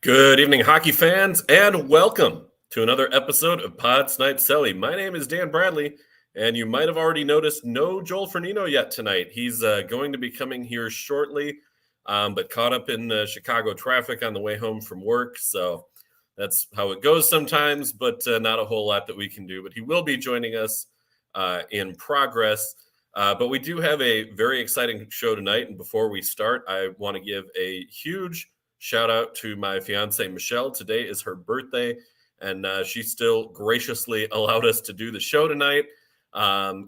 Good evening, hockey fans, and welcome to another episode of Pod Snipe Celly. My name is Dan Bradley, and you might have already noticed no Joel Fernino yet tonight. He's going to be coming here shortly, but caught up in Chicago traffic on the way home from work. So that's how it goes sometimes, but not a whole lot that we can do. But he will be joining us in progress. But we do have a very exciting show tonight. And before we start, I want to give a huge shout out to my fiance, Michelle. Today is her birthday, and she still graciously allowed us to do the show tonight.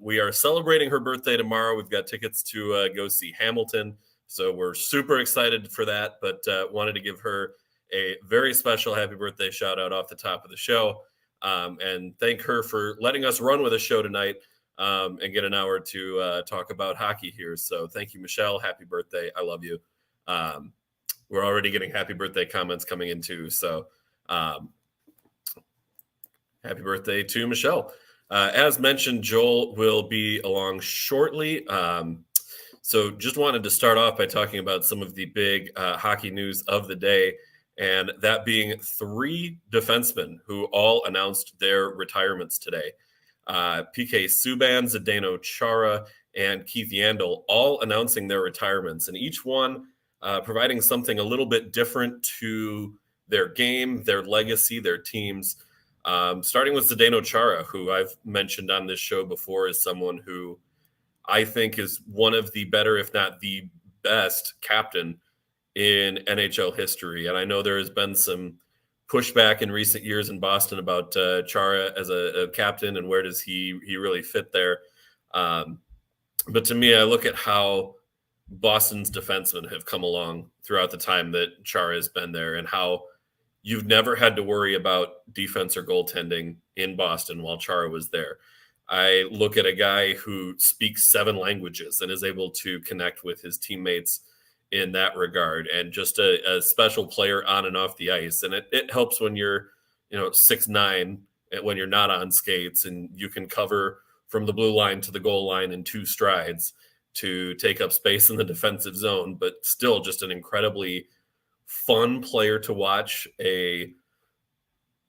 We are celebrating her birthday tomorrow. We've got tickets to go see Hamilton, so we're super excited for that, but wanted to give her a very special happy birthday shout out off the top of the show, and thank her for letting us run with a show tonight and get an hour to talk about hockey here. So thank you, Michelle. Happy birthday. I love you. We're already getting happy birthday comments coming in too. So happy birthday to Michelle. As mentioned, Joel will be along shortly. So just wanted to start off by talking about some of the big hockey news of the day, and that being 3 defensemen who all announced their retirements today. PK Subban, Zdeno Chara, and Keith Yandle all announcing their retirements, and each one providing something a little bit different to their game, their legacy, their teams. Starting with Zdeno Chara, who I've mentioned on this show before as someone who I think is one of the better, if not the best, captain in NHL history. And I know there has been some pushback in recent years in Boston about Chara as a captain and where does he really fit there. But to me, I look at how Boston's defensemen have come along throughout the time that Chara has been there, and how you've never had to worry about defense or goaltending in Boston while Chara was there. I look at a guy who speaks 7 languages and is able to connect with his teammates in that regard, and just a special player on and off the ice. And it helps when you're 6'9", when you're not on skates, and you can cover from the blue line to the goal line in 2 strides to take up space in the defensive zone, but still just an incredibly fun player to watch, a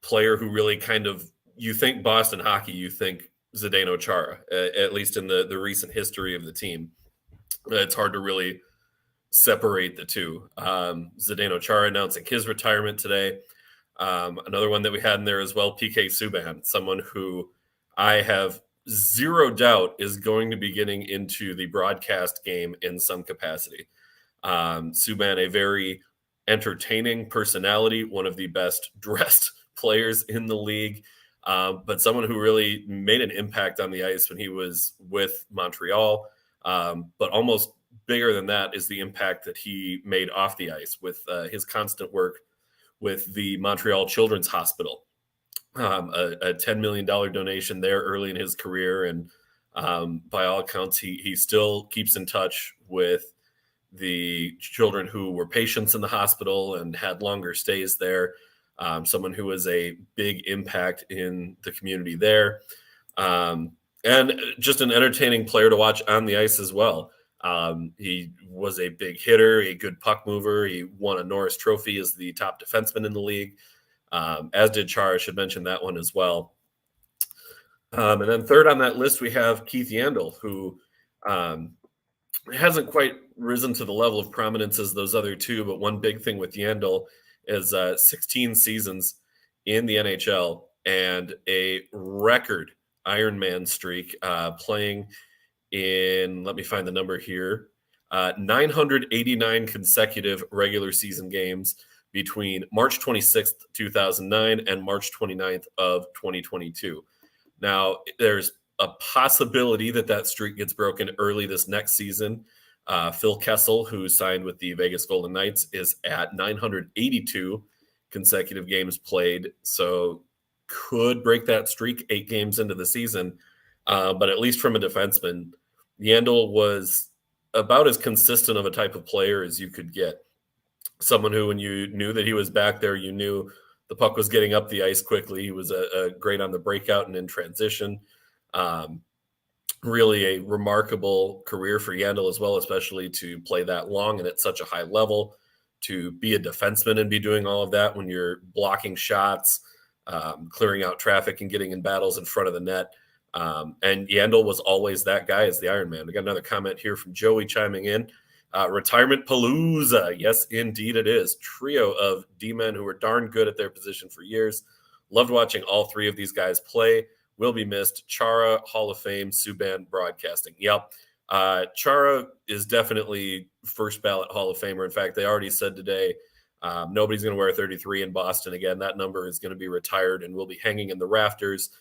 player who really kind of, you think Boston hockey, you think Zdeno Chara, at least in the recent history of the team. It's hard to really separate the two. Zdeno Chara announcing his retirement today. Another one that we had in there as well, PK Subban, someone who I have zero doubt is going to be getting into the broadcast game in some capacity. Subban, a very entertaining personality, one of the best dressed players in the league, but someone who really made an impact on the ice when he was with Montreal. But almost bigger than that is the impact that he made off the ice with his constant work with the Montreal Children's Hospital. A $10 million donation there early in his career. And by all accounts, he still keeps in touch with the children who were patients in the hospital and had longer stays there. Someone who was a big impact in the community there. And just an entertaining player to watch on the ice as well. He was a big hitter, a good puck mover. He won a Norris Trophy as the top defenseman in the league. As did Chara, I should mention that one as well. And then third on that list, we have Keith Yandle, who hasn't quite risen to the level of prominence as those other two. But one big thing with Yandle is 16 seasons in the NHL and a record Ironman streak, playing in, let me find the number here, 989 consecutive regular season games between March 26th, 2009 and March 29th of 2022. Now, there's a possibility that streak gets broken early this next season. Phil Kessel, who signed with the Vegas Golden Knights, is at 982 consecutive games played, so could break that streak 8 games into the season. But at least from a defenseman, Yandle was about as consistent of a type of player as you could get. Someone who, when you knew that he was back there, you knew the puck was getting up the ice quickly. He was a great on the breakout and in transition. Really a remarkable career for Yandle as well, especially to play that long and at such a high level. to be a defenseman and be doing all of that when you're blocking shots, clearing out traffic, and getting in battles in front of the net. And Yandle was always that guy as the Iron Man. We got another comment here from Joey chiming in. Retirement Palooza. Yes, indeed it is. Trio of D-men who were darn good at their position for years. Loved watching all three of these guys play. Will be missed. Chara, Hall of Fame, Subban, broadcasting. Yep. Chara is definitely first ballot Hall of Famer. In fact, they already said today nobody's going to wear 33 in Boston again. That number is going to be retired and will be hanging in the rafters.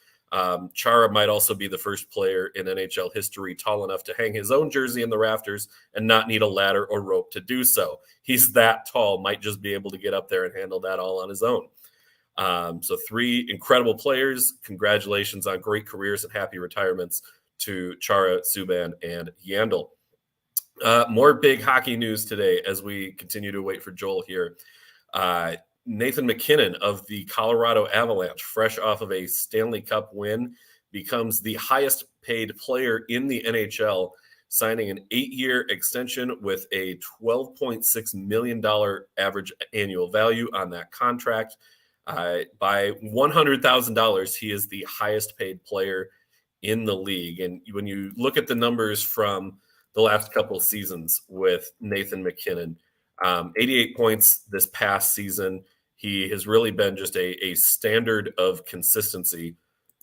Chara might also be the first player in NHL history tall enough to hang his own jersey in the rafters and not need a ladder or rope to do so. He's that tall, might just be able to get up there and handle that all on his own. So three incredible players. Congratulations on great careers and happy retirements to Chara, Subban, and Yandle. More big hockey news today as we continue to wait for Joel here. Nathan MacKinnon of the Colorado Avalanche, fresh off of a Stanley Cup win, becomes the highest paid player in the NHL, signing an 8-year extension with a $12.6 million average annual value on that contract. By $100,000, he is the highest paid player in the league. And when you look at the numbers from the last couple of seasons with Nathan MacKinnon, 88 points this past season. He has really been just a standard of consistency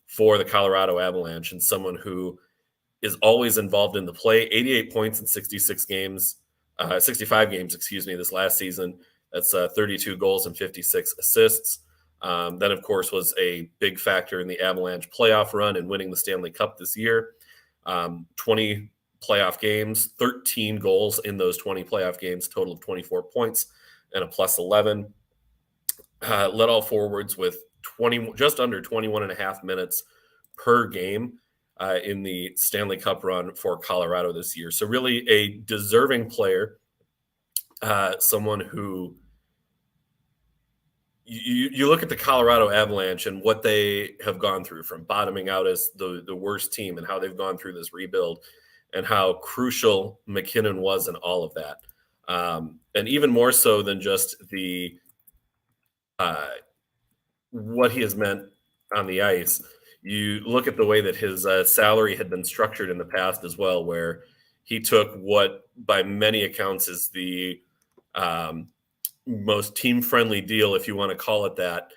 for the Colorado Avalanche and someone who is always involved in the play. 88 points in 65 games, this last season. That's 32 goals and 56 assists. Then, of course, was a big factor in the Avalanche playoff run and winning the Stanley Cup this year. 20 playoff games, 13 goals in those 20 playoff games, total of 24 points and a plus 11. Led all forwards with just under 21 and a half minutes per game in the Stanley Cup run for Colorado this year. So really a deserving player, someone who you look at the Colorado Avalanche and what they have gone through from bottoming out as the worst team and how they've gone through this rebuild and how crucial MacKinnon was in all of that. And even more so than just the what he has meant on the ice, you look at the way that his salary had been structured in the past as well, where he took what by many accounts is the most team-friendly deal, if you want to call it that,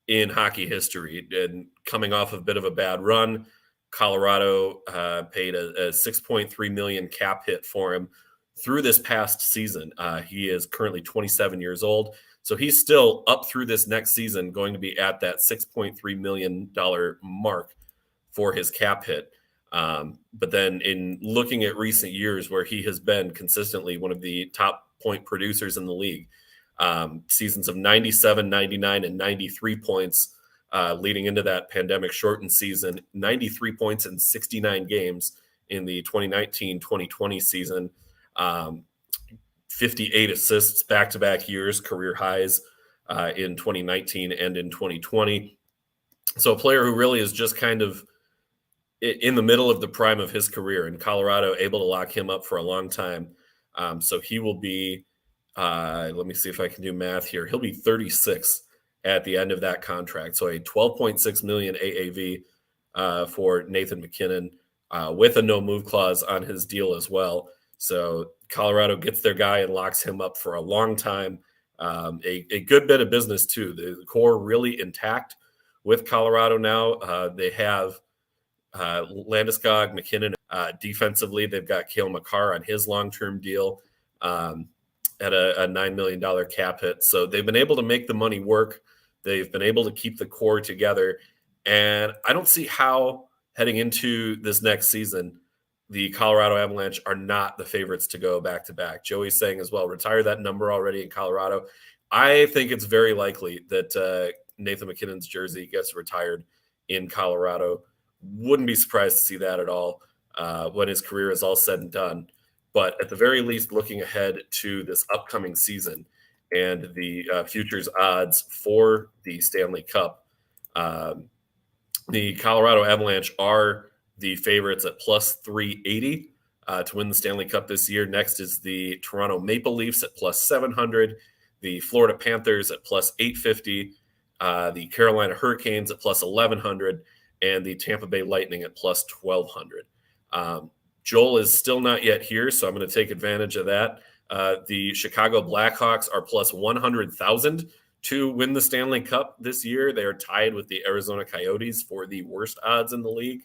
in hockey history. And coming off a bit of a bad run, Colorado paid a $6.3 million cap hit for him through this past season. He is currently 27 years old. So he's still up through this next season going to be at that $6.3 million mark for his cap hit. But then in looking at recent years where he has been consistently one of the top point producers in the league, seasons of 97, 99, and 93 points leading into that pandemic shortened season, 93 points in 69 games in the 2019-2020 season, 58 assists back-to-back years, career highs in 2019 and in 2020. So a player who really is just kind of in the middle of the prime of his career, and Colorado able to lock him up for a long time. So he will be, let me see if I can do math here. He'll be 36 at the end of that contract. So a $12.6 million AAV for Nathan MacKinnon with a no-move clause on his deal as well. So Colorado gets their guy and locks him up for a long time. A good bit of business, too. The core really intact with Colorado now. They have Landeskog, MacKinnon. Defensively, they've got Cale Makar on his long-term deal at a $9 million cap hit. So they've been able to make the money work. They've been able to keep the core together. And I don't see how, heading into this next season, the Colorado Avalanche are not the favorites to go back-to-back. Joey's saying as well, retire that number already in Colorado. I think it's very likely that Nathan MacKinnon's jersey gets retired in Colorado. Wouldn't be surprised to see that at all when his career is all said and done. But at the very least, looking ahead to this upcoming season and the futures odds for the Stanley Cup, the Colorado Avalanche are the favorites at plus 380. to win the Stanley Cup this year. Next is the Toronto Maple Leafs at plus 700, the Florida Panthers at plus 850, the Carolina Hurricanes at plus 1100, and the Tampa Bay Lightning at plus 1200. Joel is still not yet here, so I'm going to take advantage of that. The Chicago Blackhawks are plus 100,000 to win the Stanley Cup this year. They are tied with the Arizona Coyotes for the worst odds in the league.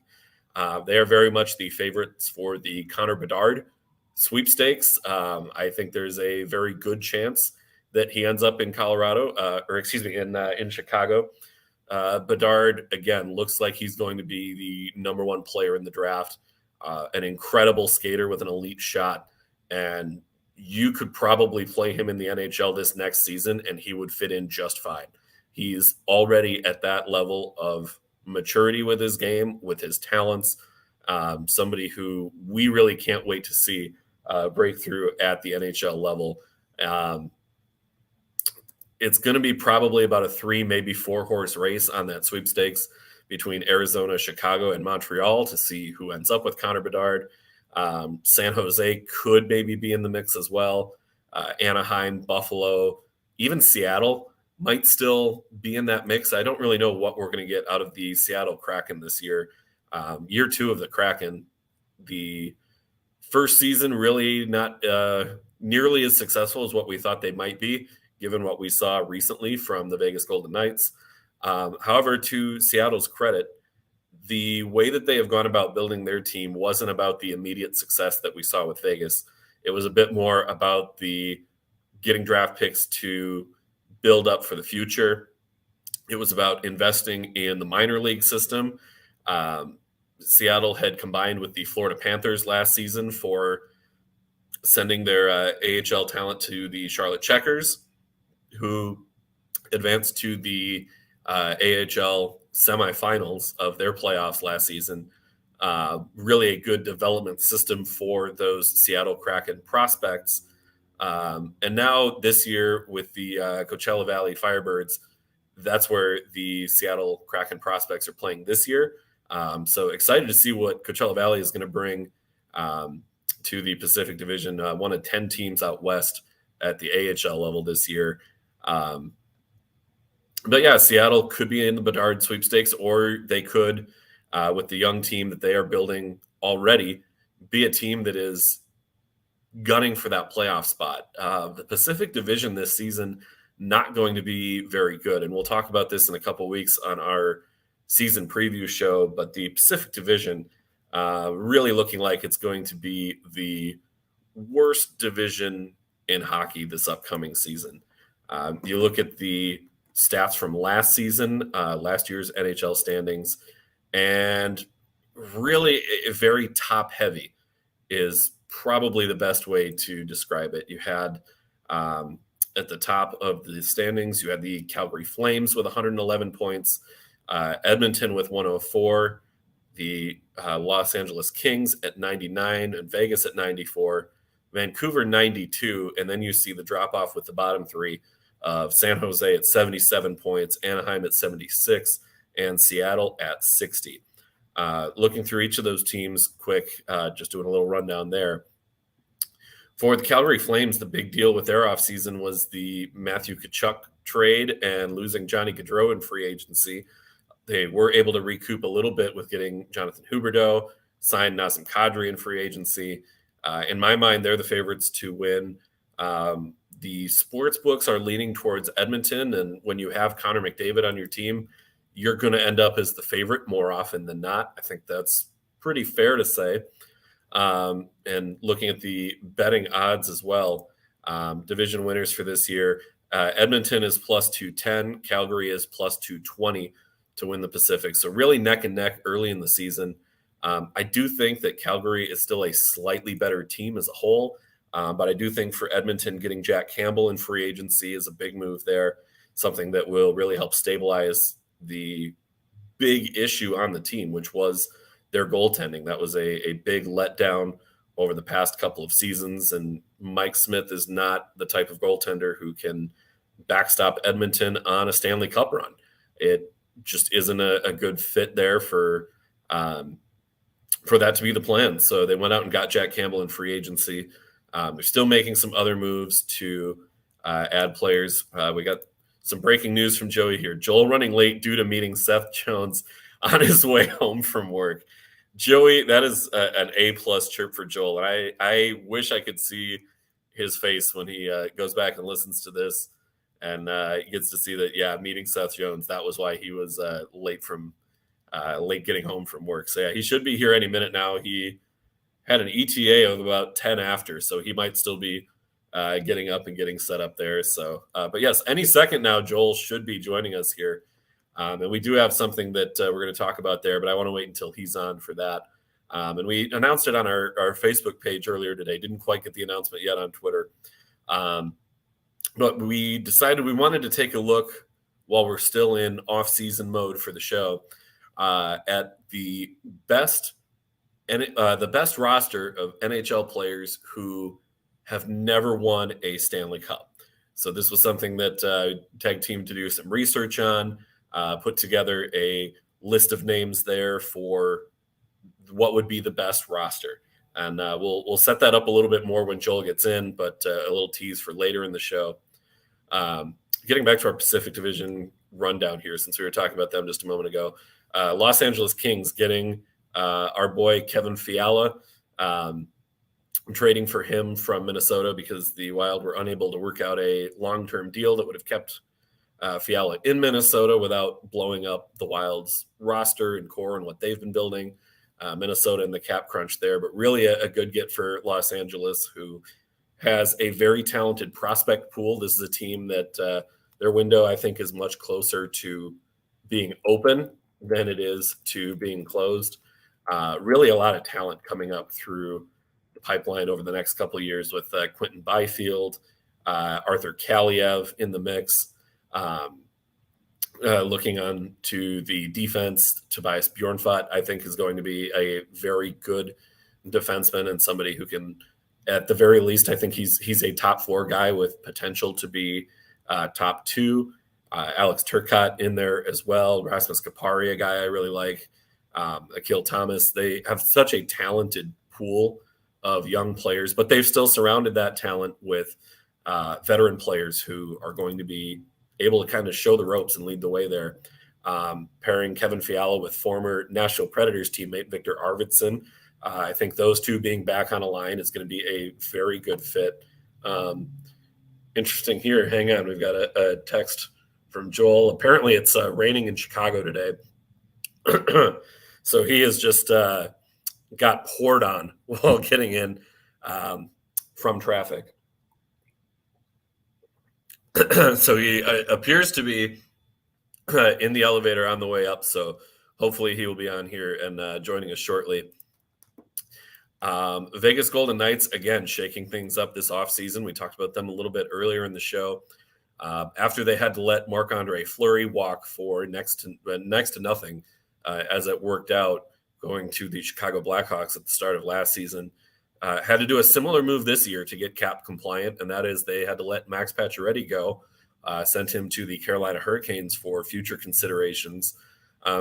They are very much the favorites for the Connor Bedard sweepstakes. I think there's a very good chance that he ends up in Colorado, in Chicago. Bedard, again, looks like he's going to be the number one player in the draft, an incredible skater with an elite shot. And you could probably play him in the NHL this next season, and he would fit in just fine. He's already at that level of maturity with his game, with his talents, somebody who we really can't wait to see break through at the NHL level. It's going to be probably about a 3, maybe 4 horse race on that sweepstakes between Arizona, Chicago, and Montreal to see who ends up with Connor Bedard. San Jose could maybe be in the mix as well. Anaheim, Buffalo, even Seattle might still be in that mix. I don't really know what we're going to get out of the Seattle Kraken this year. Year 2 of the Kraken, the first season really not nearly as successful as what we thought they might be, given what we saw recently from the Vegas Golden Knights. However, to Seattle's credit, the way that they have gone about building their team wasn't about the immediate success that we saw with Vegas. It was a bit more about the getting draft picks to build up for the future. It was about investing in the minor league system. Seattle had combined with the Florida Panthers last season for sending their AHL talent to the Charlotte Checkers, who advanced to the AHL semifinals of their playoffs last season. Really a good development system for those Seattle Kraken prospects. And now this year with the Coachella Valley Firebirds, that's where the Seattle Kraken prospects are playing this year. So excited to see what Coachella Valley is going to bring to the Pacific Division, one of 10 teams out west at the AHL level this year. But yeah, Seattle could be in the Bedard sweepstakes, or they could, with the young team that they are building already, be a team that is gunning for that playoff spot. The Pacific Division this season, not going to be very good. And we'll talk about this in a couple of weeks on our season preview show. But the Pacific Division really looking like it's going to be the worst division in hockey this upcoming season. You look at the stats from last season, last year's NHL standings, and really very top heavy is probably the best way to describe it. You had at the top of the standings, you had the Calgary Flames with 111 points, Edmonton with 104, the Los Angeles Kings at 99, and Vegas at 94, Vancouver 92, and then you see the drop off with the bottom 3 of San Jose at 77 points, Anaheim at 76, and Seattle at 60. Looking through each of those teams quick, just doing a little rundown there. For the Calgary Flames, the big deal with their offseason was the Matthew Tkachuk trade and losing Johnny Gaudreau in free agency. They were able to recoup a little bit with getting Jonathan Huberdeau, signed Nazem Kadri in free agency. In my mind, they're the favorites to win. The sports books are leaning towards Edmonton, and when you have Connor McDavid on your team, you're going to end up as the favorite more often than not. I think that's pretty fair to say. And looking at the betting odds as well, division winners for this year, Edmonton is plus 210, Calgary is plus 220 to win the Pacific. So really neck and neck early in the season. I do think that Calgary is still a slightly better team as a whole. But I do think for Edmonton, getting Jack Campbell in free agency is a big move there, something that will really help stabilize the big issue on the team, which was their goaltending. That was a big letdown over the past couple of seasons, and Mike Smith is not the type of goaltender who can backstop Edmonton on a Stanley Cup run. It just isn't a good fit there for for that to be the plan. So they went out and got Jack Campbell in free agency. They're still making some other moves to add players. We got some breaking news from Joey here. Joel running late due to meeting Seth Jones on his way home from work. Joey, that is an A+ chirp for Joel. And I wish I could see his face when he goes back and listens to this and he gets to see that, yeah, meeting Seth Jones, that was why he was late getting home from work. So yeah, he should be here any minute now. He had an ETA of about 10 after, so he might still be getting up and getting set up there. So, but yes, any second now, Joel should be joining us here. And we do have something that we're going to talk about there, but I want to wait until he's on for that. And we announced it on our Facebook page earlier today. Didn't quite get the announcement yet on Twitter. But we decided we wanted to take a look while we're still in off-season mode for the show at the best roster of NHL players who have never won a Stanley Cup. So this was something that tag team to do some research on, put together a list of names there for what would be the best roster. And we'll set that up a little bit more when Joel gets in, but a little tease for later in the show. Getting back to our Pacific Division rundown here, since we were talking about them just a moment ago. Los Angeles Kings getting our boy Kevin Fiala. I'm trading for him from Minnesota because the Wild were unable to work out a long-term deal that would have kept Fiala in Minnesota without blowing up the Wild's roster and core and what they've been building. Minnesota in the cap crunch there, but really a good get for Los Angeles, who has a very talented prospect pool. This is a team that their window, I think, is much closer to being open than it is to being closed. Really a lot of talent coming up through the pipeline over the next couple of years with Quentin Byfield, Arthur Kaliev in the mix. Looking on to the defense, Tobias Bjornfot, I think, is going to be a very good defenseman and somebody who can, at the very least, I think he's a top 4 guy with potential to be top 2. Alex Turcotte in there as well. Rasmus Kapari, a guy I really like. Akil Thomas. They have such a talented pool of young players, but they've still surrounded that talent with veteran players who are going to be able to kind of show the ropes and lead the way there. Pairing Kevin Fiala with former Nashville Predators teammate Victor Arvidsson. I think those two being back on a line is going to be a very good fit. Interesting here. Hang on. We've got a text from Joel. Apparently it's raining in Chicago today. So he has just got poured on while getting in from traffic. So he appears to be in the elevator on the way up. So hopefully he will be on here and joining us shortly. Vegas Golden Knights, again, shaking things up this offseason. We talked about them a little bit earlier in the show. After they had to let Marc-Andre Fleury walk for next to nothing as it worked out, going to the Chicago Blackhawks at the start of last season, had to do a similar move this year to get cap compliant, and that is they had to let Max Pacioretty go, sent him to the Carolina Hurricanes for future considerations.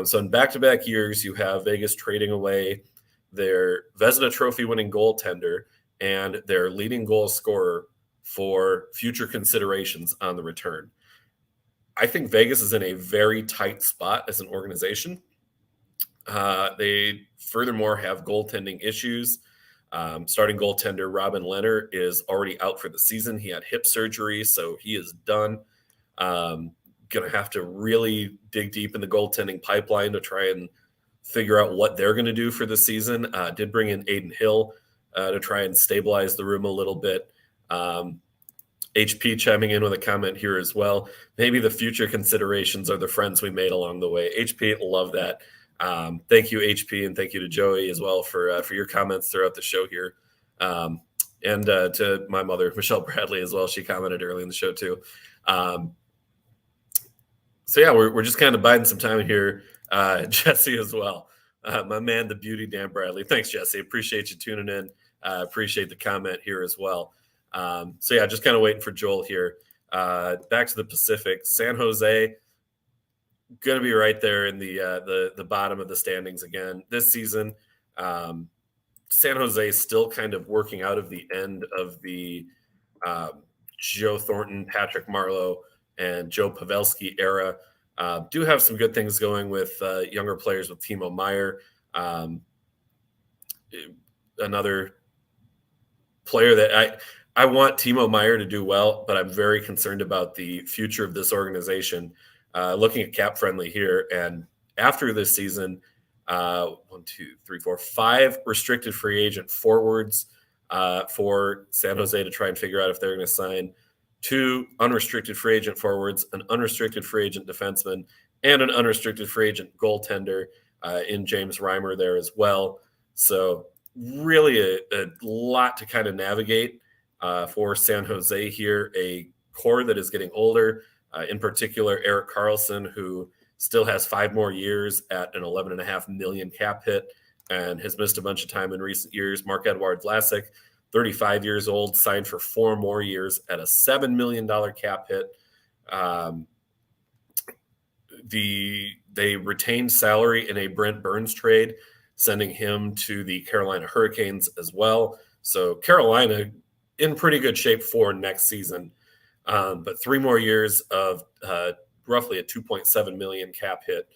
So in back-to-back years, you have Vegas trading away their Vezina Trophy winning goaltender and their leading goal scorer for future considerations on the return. I think Vegas is in a very tight spot as an organization. They furthermore have goaltending issues. Starting goaltender Robin Lehner is already out for the season. He had hip surgery, so he is done. Going to have to really dig deep in the goaltending pipeline to try and figure out what they're going to do for the season. Did bring in Aiden Hill to try and stabilize the room a little bit. HP chiming in with a comment here as well. Maybe the future considerations are the friends we made along the way. HP, love that. Thank you, HP, and thank you to Joey as well for your comments throughout the show here. And to my mother, Michelle Bradley, as well. She commented early in the show too. So yeah, we're just kind of biding some time here. Jesse as well. My man, the beauty, Dan Bradley. Thanks, Jesse. Appreciate you tuning in. Appreciate the comment here as well. So yeah, just kind of waiting for Joel here. Back to the Pacific. San Jose, going to be right there in the bottom of the standings again this season. San Jose is still kind of working out of the end of the Joe Thornton, Patrick Marleau, and Joe Pavelski era. Do have some good things going with younger players with Timo Meier. Another player that I want Timo Meier to do well, but I'm very concerned about the future of this organization. Looking at Cap Friendly here, and after this season, 5 restricted free agent forwards for San Jose to try and figure out if they're going to sign, 2 unrestricted free agent forwards, an unrestricted free agent defenseman, and an unrestricted free agent goaltender in James Reimer there as well. So really a lot to kind of navigate for San Jose here. A core that is getting older, in particular Erik Karlsson, who still has 5 more years at an $11.5 million cap hit and has missed a bunch of time in recent years. Marc-Edouard Vlasic, 35 years old, signed for 4 more years at a $7 million cap hit. They retained salary in a Brent Burns trade, sending him to the Carolina Hurricanes as well. So Carolina in pretty good shape for next season. But 3 more years of roughly a $2.7 million cap hit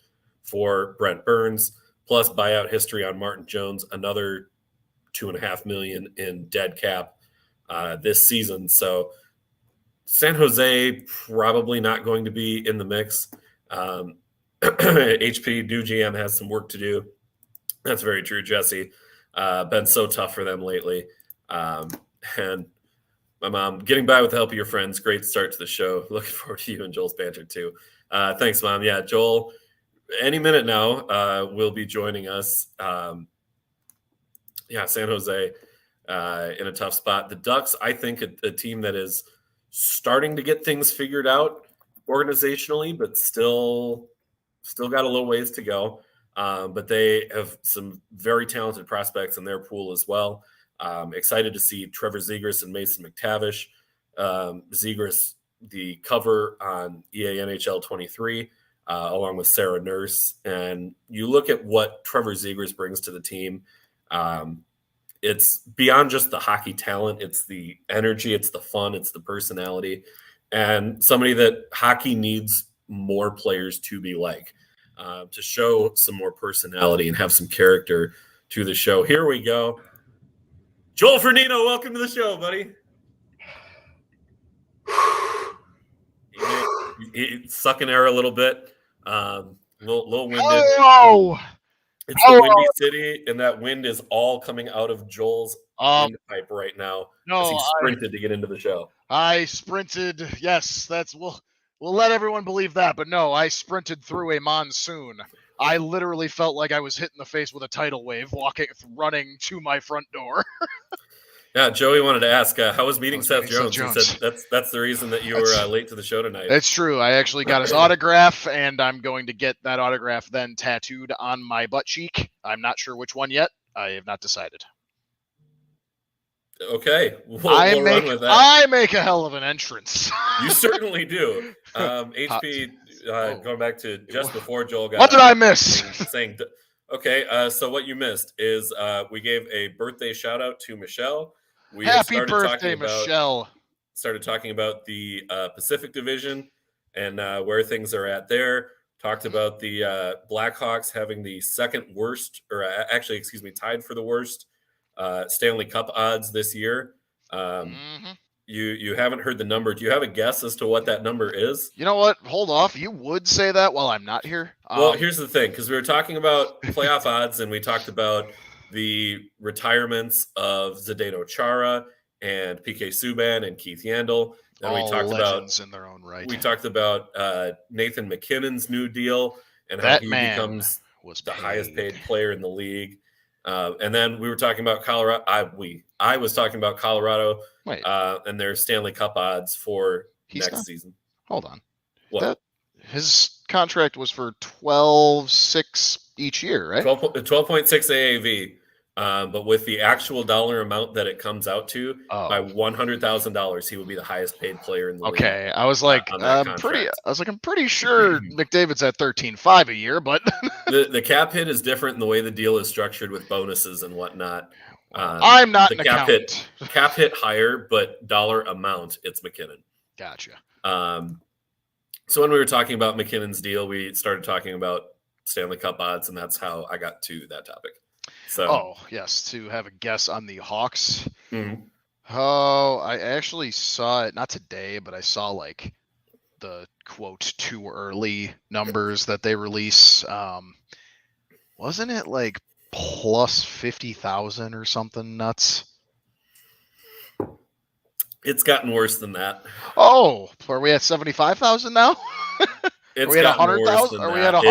for Brent Burns, plus buyout history on Martin Jones, another $2.5 million in dead cap this season. So San Jose probably not going to be in the mix. HP new GM has some work to do. That's very true, Jesse. Been so tough for them lately. And my mom, getting by with the help of your friends. Great start to the show. Looking forward to you and Joel's banter too. Thanks, Mom. Yeah, Joel, any minute now will be joining us. San Jose in a tough spot. The Ducks, I think, a team that is starting to get things figured out organizationally, but still got a little ways to go. But they have some very talented prospects in their pool as well. Excited to see Trevor Zegras and Mason McTavish. Zegras, the cover on EA NHL 23, along with Sarah Nurse. And you look at what Trevor Zegras brings to the team. It's beyond just the hockey talent. It's the energy, it's the fun, it's the personality, and somebody that hockey needs more players to be like, to show some more personality and have some character to the show. Here we go. Joel Fernino, welcome to the show, buddy. He's sucking air a little bit. Little winded. Hello! It's the Windy City, and that wind is all coming out of Joel's windpipe right now as he sprinted to get into the show. I sprinted. Yes, we'll let everyone believe that, but no, I sprinted through a monsoon. I literally felt like I was hit in the face with a tidal wave running to my front door. Yeah, Joey wanted to ask, how was meeting Seth Jones? He said that's the reason that you were late to the show tonight. That's true. I actually got his autograph, and I'm going to get that autograph then tattooed on my butt cheek. I'm not sure which one yet. I have not decided. Okay, we'll run with that. I make a hell of an entrance. You certainly do. HP, going back to just before Joel got. What did I miss? Saying, okay, so what you missed is we gave a birthday shout out to Michelle. Happy birthday, Michelle. Started talking about the Pacific Division and where things are at there. Talked about the Blackhawks having the second worst, or tied for the worst Stanley Cup odds this year. You haven't heard the number. Do you have a guess as to what that number is? You know what? Hold off. You would say that while I'm not here. Well, here's the thing, because we were talking about playoff odds, and we talked about the retirements of Zdeno Chara and PK Subban and Keith Yandle. And we talked about in their own right. We talked about Nathan McKinnon's new deal and how he becomes the highest paid player in the league. And then we were talking about Colorado. I was talking about Colorado and their Stanley Cup odds for next season. Hold on. What? His contract was for 12.6 each year, right? 12.6 AAV. But with the actual dollar amount that it comes out to, by Oh, $100,000, he will be the highest paid player in the league okay. I was like, on that contract. I'm pretty sure McDavid's at 13.5 a year, but The cap hit is different in the way the deal is structured with bonuses and whatnot. well, I'm not The an accountant. cap hit higher, but dollar amount, it's McKinnon. Gotcha. So when we were talking about McKinnon's deal, we started talking about Stanley Cup odds, and that's how I got to that topic. So, Oh, yes, to have a guess on the Hawks. mhm. Oh, I actually saw it, not today, but I saw like the quote too early numbers that they release. Wasn't it like plus 50,000 or something nuts? It's gotten worse than that. Oh, are we at 75,000 now? It's are we at gotten worse 100,000? than Are we that. at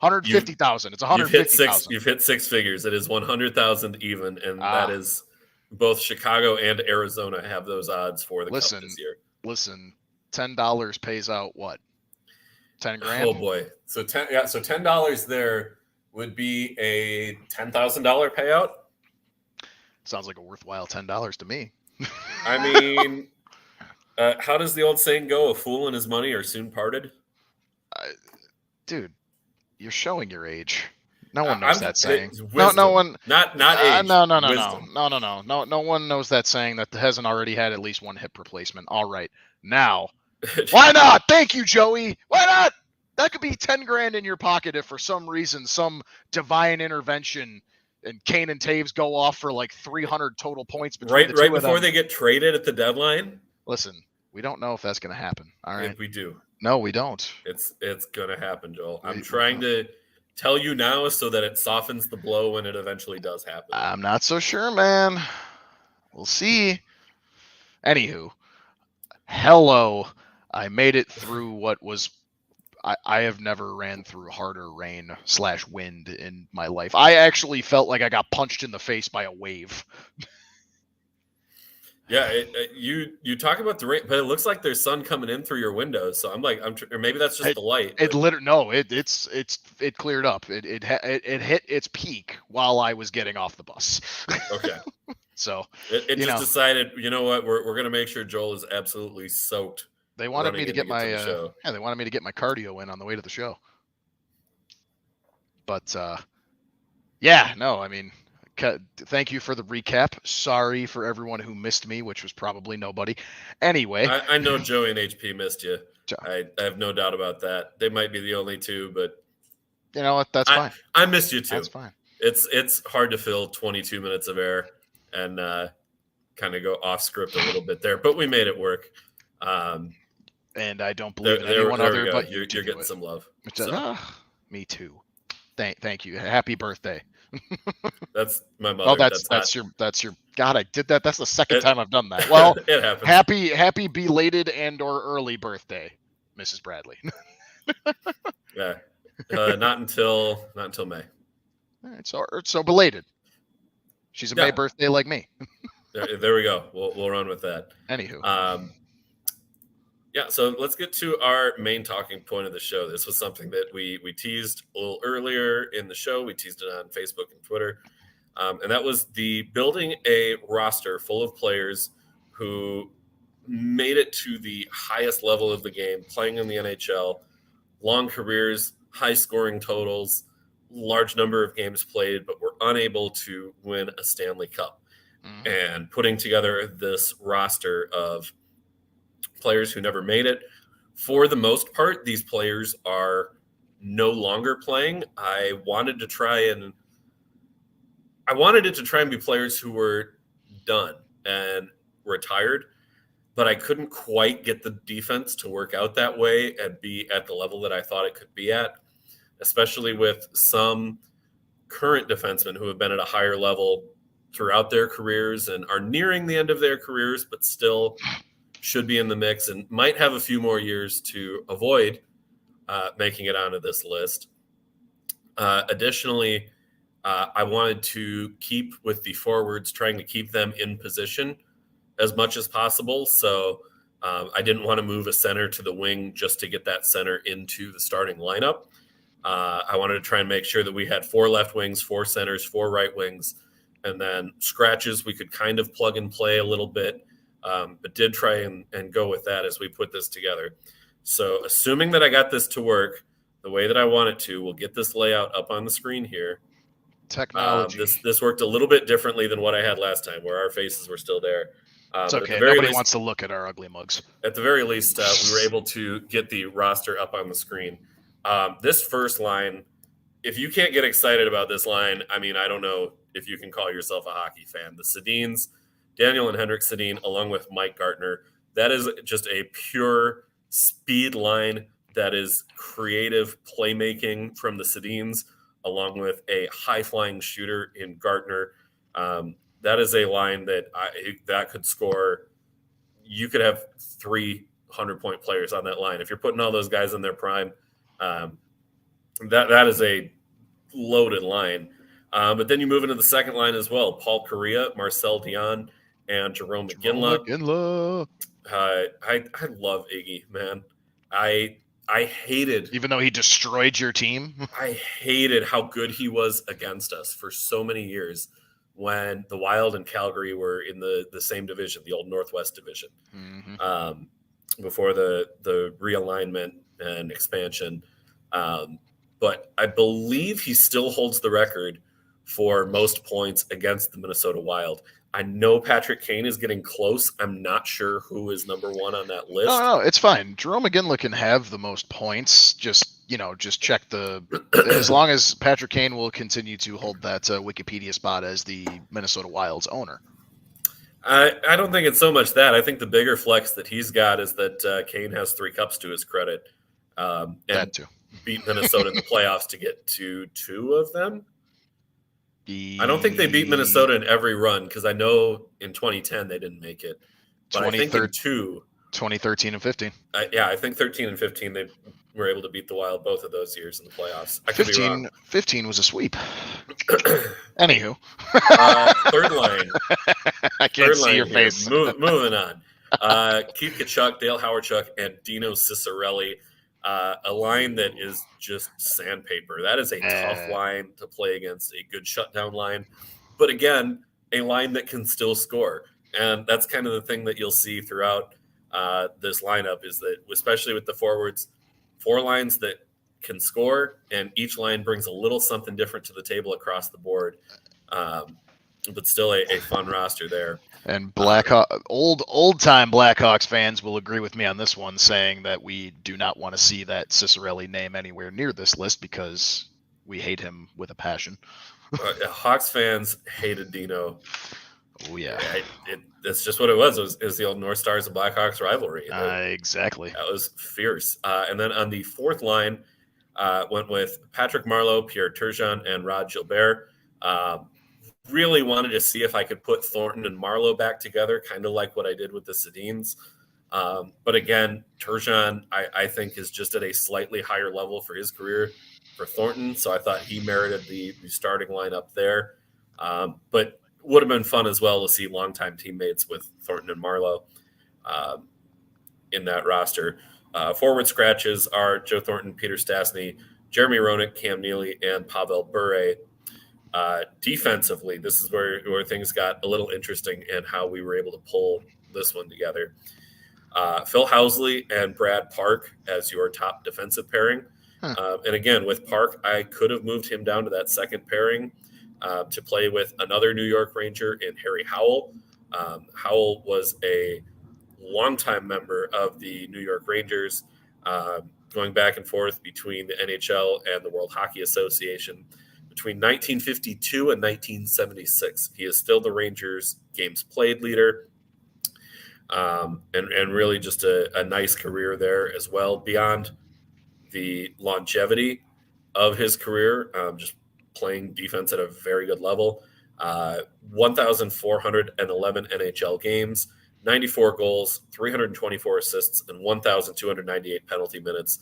150,000? It's You've hit 150,000. You've hit six figures. It is 100,000 even, and that Ah. is both Chicago and Arizona have those odds for the Cup this year. Listen, $10 pays out what? 10 grand? Oh boy! So $10 there would be a $10,000 payout. Sounds like a worthwhile $10 to me. I mean, how does the old saying go? A fool and his money are soon parted. Dude, you're showing your age. No one knows that saying. Wisdom. No one. Not age. No. Wisdom. No one knows that saying that hasn't already had at least one hip replacement. All right, now, why not? Thank you, Joey. Why not? That could be 10 grand in your pocket if for some reason, some divine intervention, and Kane and Taves go off for like 300 total points between the two right of before them. they get traded at the deadline. Listen, we don't know if that's going to happen. All right, If we do. No, we don't. It's gonna happen, Joel. I'm trying to tell you now so that it softens the blow when it eventually does happen. I'm not so sure, man. We'll see. Anywho, hello. I made it through what was. I have never ran through harder rain / wind in my life. I actually felt like I got punched in the face by a wave. Yeah, you talk about the rain, but it looks like there's sun coming in through your windows. So I'm like, or maybe that's just the light. It cleared up. It hit its peak while I was getting off the bus. Okay. So it just decided, you know what, we're gonna make sure Joel is absolutely soaked. They wanted me to get my they wanted me to get my cardio in on the way to the show. But I mean, thank you for the recap. Sorry for everyone who missed me, which was probably nobody. Anyway, I know Joey and HP missed you. I have no doubt about that. They might be the only two, but you know what? That's fine. I missed you too. That's fine. It's hard to fill 22 minutes of air and kind of go off script a little bit there, but we made it work. And I don't believe in anyone other but you're getting some love. Me too. Thank you. Happy birthday. That's my mother. Oh, that's your. God, I did that. That's the second time I've done that. Well, it happens. Happy belated and or early birthday, Mrs. Bradley. Yeah, not until May. All right, so belated. She's a May birthday like me. There we go. We'll run with that. Anywho. Yeah, so let's get to our main talking point of the show. This was something that we teased a little earlier in the show. We teased it on Facebook and Twitter. And that was the building a roster full of players who made it to the highest level of the game, playing in the NHL, long careers, high scoring totals, large number of games played, but were unable to win a Stanley Cup. Mm-hmm. And putting together this roster of players who never made it. For the most part, these players are no longer playing. I wanted it to try and be players who were done and retired, but I couldn't quite get the defense to work out that way and be at the level that I thought it could be at, especially with some current defensemen who have been at a higher level throughout their careers and are nearing the end of their careers, but still should be in the mix and might have a few more years to avoid making it onto this list. Additionally, I wanted to keep with the forwards, trying to keep them in position as much as possible. So I didn't want to move a center to the wing just to get that center into the starting lineup. I wanted to try and make sure that we had 4 left wings, 4 centers, 4 right wings, And then scratches we could kind of plug and play a little bit, but did try and go with that as we put this together. So assuming that I got this to work the way that I want it to, we'll get this layout up on the screen here. Technology. This worked a little bit differently than what I had last time, where our faces were still there. It's okay. Nobody wants to look at our ugly mugs. At the very least, we were able to get the roster up on the screen. This first line, if you can't get excited about this line, I mean, I don't know if you can call yourself a hockey fan. The Sedins, Daniel and Henrik Sedin, along with Mike Gartner, that is just a pure speed line that is creative playmaking from the Sedins, along with a high-flying shooter in Gartner. That is a line that could score. You could have 300-point players on that line. If you're putting all those guys in their prime, that is a loaded line. But then you move into the second line as well. Paul Correa, Marcel Dion, and Jerome McGinley. I love Iggy, man. I hated, even though he destroyed your team. I hated how good he was against us for so many years when the Wild and Calgary were in the same division, the old Northwest Division, before the realignment and expansion. But I believe he still holds the record for most points against the Minnesota Wild. I know Patrick Kane is getting close. I'm not sure who is number one on that list. No, it's fine. Jerome McGinley can have the most points. Just check as long as Patrick Kane will continue to hold that Wikipedia spot as the Minnesota Wild's owner. I don't think it's so much that. I think the bigger flex that he's got is that Kane has 3 cups to his credit. And that too. Beat Minnesota in the playoffs to get to 2 of them. I don't think they beat Minnesota in every run because I know in 2010 they didn't make it. But I think in 2013 and 15. I think 13 and 15 they were able to beat the Wild both of those years in the playoffs. 15 was a sweep. Anywho. Third line. I can't see your face. Moving on. Keith Tkachuk, Dale Hawerchuk, and Dino Ciccarelli. A line that is just sandpaper. That is a tough line to play against, a good shutdown line. But again, a line that can still score. And that's kind of the thing that you'll see throughout this lineup is that, especially with the forwards, 4 lines that can score, and each line brings a little something different to the table across the board. But still a fun roster there. And old-time Blackhawks fans will agree with me on this one, saying that we do not want to see that Ciccarelli name anywhere near this list because we hate him with a passion. Hawks fans hated Dino. Oh, yeah. That's just what it was. It was the old North Stars and Blackhawks rivalry. Exactly. That was fierce. And then on the fourth line, went with Patrick Marleau, Pierre Turgeon, and Rod Gilbert. Really wanted to see if I could put Thornton and Marleau back together, kind of like what I did with the Sedins. But again, Turgeon, I think, is just at a slightly higher level for his career for Thornton. So I thought he merited the starting lineup there. But would have been fun as well to see longtime teammates with Thornton and Marleau in that roster. Forward scratches are Joe Thornton, Peter Stastny, Jeremy Roenick, Cam Neely, and Pavel Bure. Defensively, this is where things got a little interesting and how we were able to pull this one together. Phil Housley and Brad Park as your top defensive pairing. And again, with Park, I could have moved him down to that second pairing to play with another New York Ranger in Harry Howell. Howell was a longtime member of the New York Rangers, going back and forth between the NHL and the World Hockey Association. Between 1952 and 1976, he is still the Rangers' games played leader, and really just a nice career there as well. Beyond the longevity of his career, just playing defense at a very good level. 1,411 NHL games, 94 goals, 324 assists, and 1,298 penalty minutes.